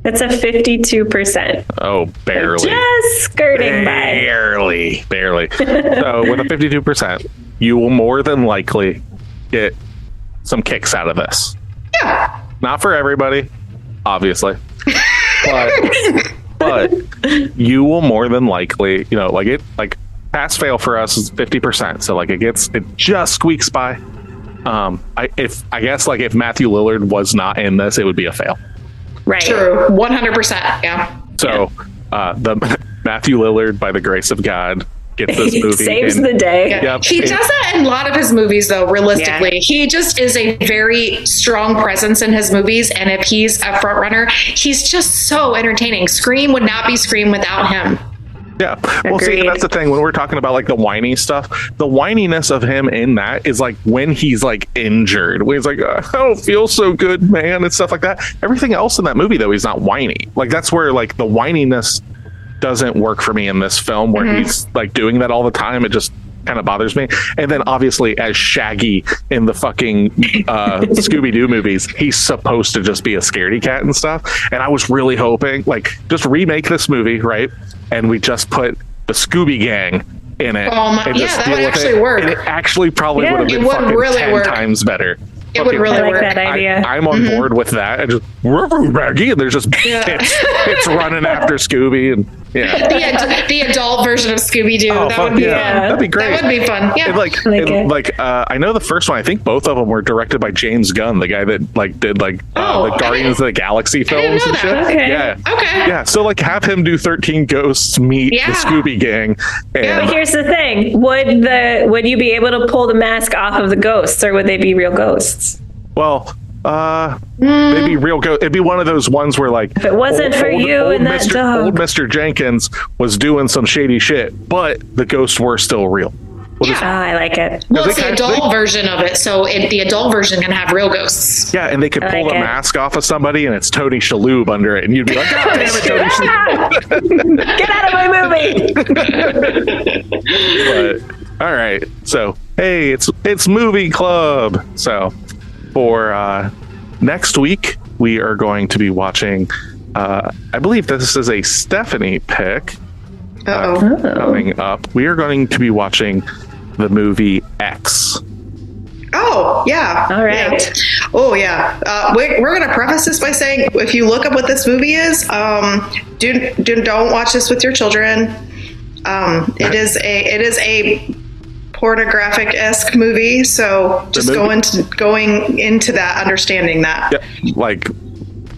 That's a 52%. Oh, barely. Just skirting by. Barely. So with a 52%, you will more than likely get some kicks out of this. Yeah. Not for everybody, obviously. but you will more than likely, you know, like pass fail for us is 50%. So like it just squeaks by. I guess like if Matthew Lillard was not in this, it would be a fail. Right. True. 100%. Yeah. So the Matthew Lillard, by the grace of God, gets this movie. Saves the day. Yeah. Yep. He does that in a lot of his movies, though, realistically. Yeah. He just is a very strong presence in his movies. And if he's a front runner, he's just so entertaining. Scream would not be Scream without him. Yeah. Well, see, that's the thing when we're talking about like the whiny stuff, the whininess of him in that is like when he's like injured, when he's like, I don't feel so good, man, and stuff like that. Everything else in that movie, though, he's not whiny. Like that's where like the whininess doesn't work for me in this film where he's like doing that all the time. It just kind of bothers me. And then obviously as Shaggy in the fucking Scooby-Doo movies, he's supposed to just be a scaredy cat and stuff. And I was really hoping like just remake this movie, right? And we just put the Scooby Gang in it. And just that would actually work. And it actually probably would have been fucking really 10 times better. It would really work. That idea. I'm on board with that. And just Maggie, and there's just it's running after Scooby, and Yeah. The adult version of Scooby-Doo. Oh, That would be fun. That'd be great. That would be fun. Yeah. I know the first one. I think both of them were directed by James Gunn, the guy that did the Guardians of the Galaxy films and shit. Okay. Yeah. Okay. Yeah. So have him do 13 Ghosts meet the Scooby Gang. But here's the thing: would you be able to pull the mask off of the ghosts, or would they be real ghosts? Well, they'd be real ghosts. It'd be one of those ones where if it wasn't for you and that dog, old Mr. Jenkins was doing some shady shit, but the ghosts were still real. I like it. Well, it's the adult version of it, so the adult version can have real ghosts. Yeah, and they could pull the mask off of somebody, and it's Tony Shalhoub under it, and you'd be like, "God damn it, Tony Shalhoub! Get out of my movie!" But all right, so hey, it's movie club. So for next week, we are going to be watching. I believe this is a Stephanie pick. Coming up, we are going to be watching the movie X. Oh, yeah. All right. Yeah. Oh, yeah. We're going to preface this by saying, if you look up what this movie is, don't watch this with your children. It is a pornographic-esque movie, so just going into that, understanding that. Yep.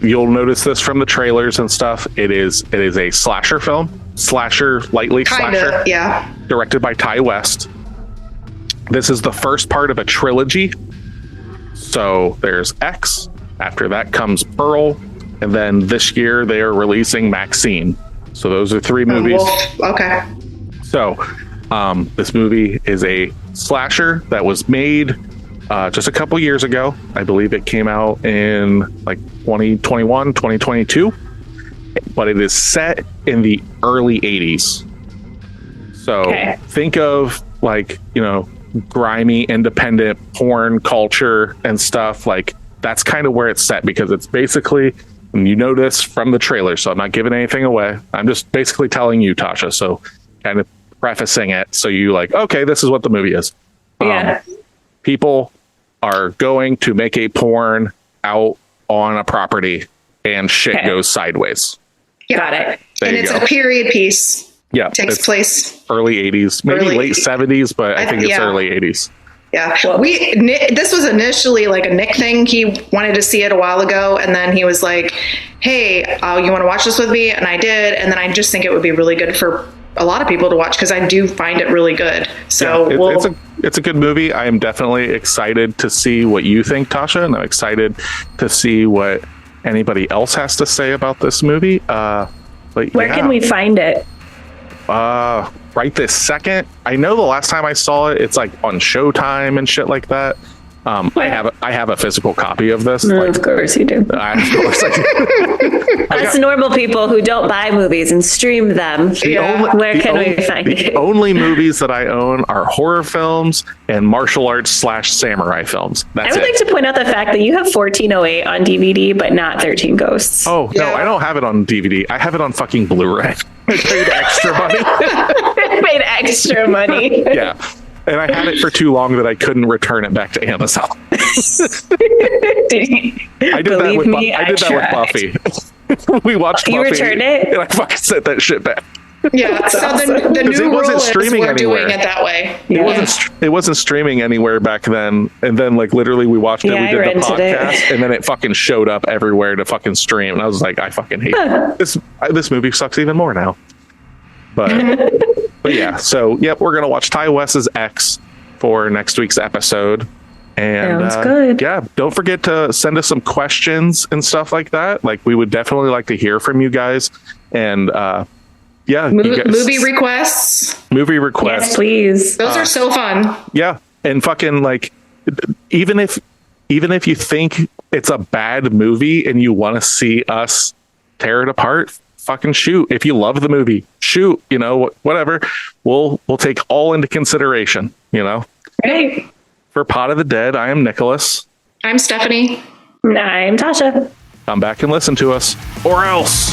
You'll notice this from the trailers and stuff. It is a slasher film. Lightly slasher. Yeah. Directed by Ty West. This is the first part of a trilogy. So there's X. After that comes Pearl. And then this year they are releasing Maxine. So those are 3 movies. Okay. So this movie is a slasher that was made just a couple years ago. I believe it came out in 2021, 2022. But it is set in the early 80s. So think of grimy independent porn culture and stuff. That's kind of where it's set, because it's basically, and you know this from the trailer, so I'm not giving anything away. I'm just basically telling you, Tasha. So kind of prefacing it so you okay, this is what the movie is. People are going to make a porn out on a property and shit goes sideways. Yeah. Got it. And it's a period piece. Yeah. Takes place early 80s, maybe late 70s, but I think it's early 80s. Yeah. This was initially a Nick thing. He wanted to see it a while ago, and then he was like, hey, you want to watch this with me? And I did. And then I just think it would be really good for a lot of people to watch, because I do find it really good. So it's a good movie. I am definitely excited to see what you think, Tasha, and I'm excited to see what anybody else has to say about this movie. Where can we find it? Right this second. I know the last time I saw it, it's on Showtime and shit like that. I have a physical copy of this. Of course you do. Of course I do. Us normal people who don't buy movies and stream them. Where can we find it? The only movies that I own are horror films and martial arts / samurai films. I would like to point out the fact that you have 1408 on DVD, but not 13 Ghosts. Oh, no, I don't have it on DVD. I have it on fucking Blu-ray. I paid extra money. Paid extra money. Yeah. And I had it for too long that I couldn't return it back to Amazon. I did that with Buffy. We watched Buffy. You returned it? And I fucking sent that shit back. Yeah, so the new rule is we're doing it that way. It wasn't streaming anywhere back then. And then literally we watched it. We did the podcast, and then it fucking showed up everywhere to fucking stream. And I was like, I fucking hate it. This movie sucks even more now. But yeah, so we're gonna watch Ty West's X for next week's episode. And sounds good. Yeah, don't forget to send us some questions and stuff like that. We would definitely like to hear from you guys. And movie requests. Yes, please. Those are so fun. Yeah, and fucking even if you think it's a bad movie and you want to see us tear it apart, fucking shoot. If you love the movie, shoot. Whatever. We'll take all into consideration. Right. For Pod of the Dead, I am Nicholas. I'm Stephanie. I'm Tasha. Come back and listen to us, or else.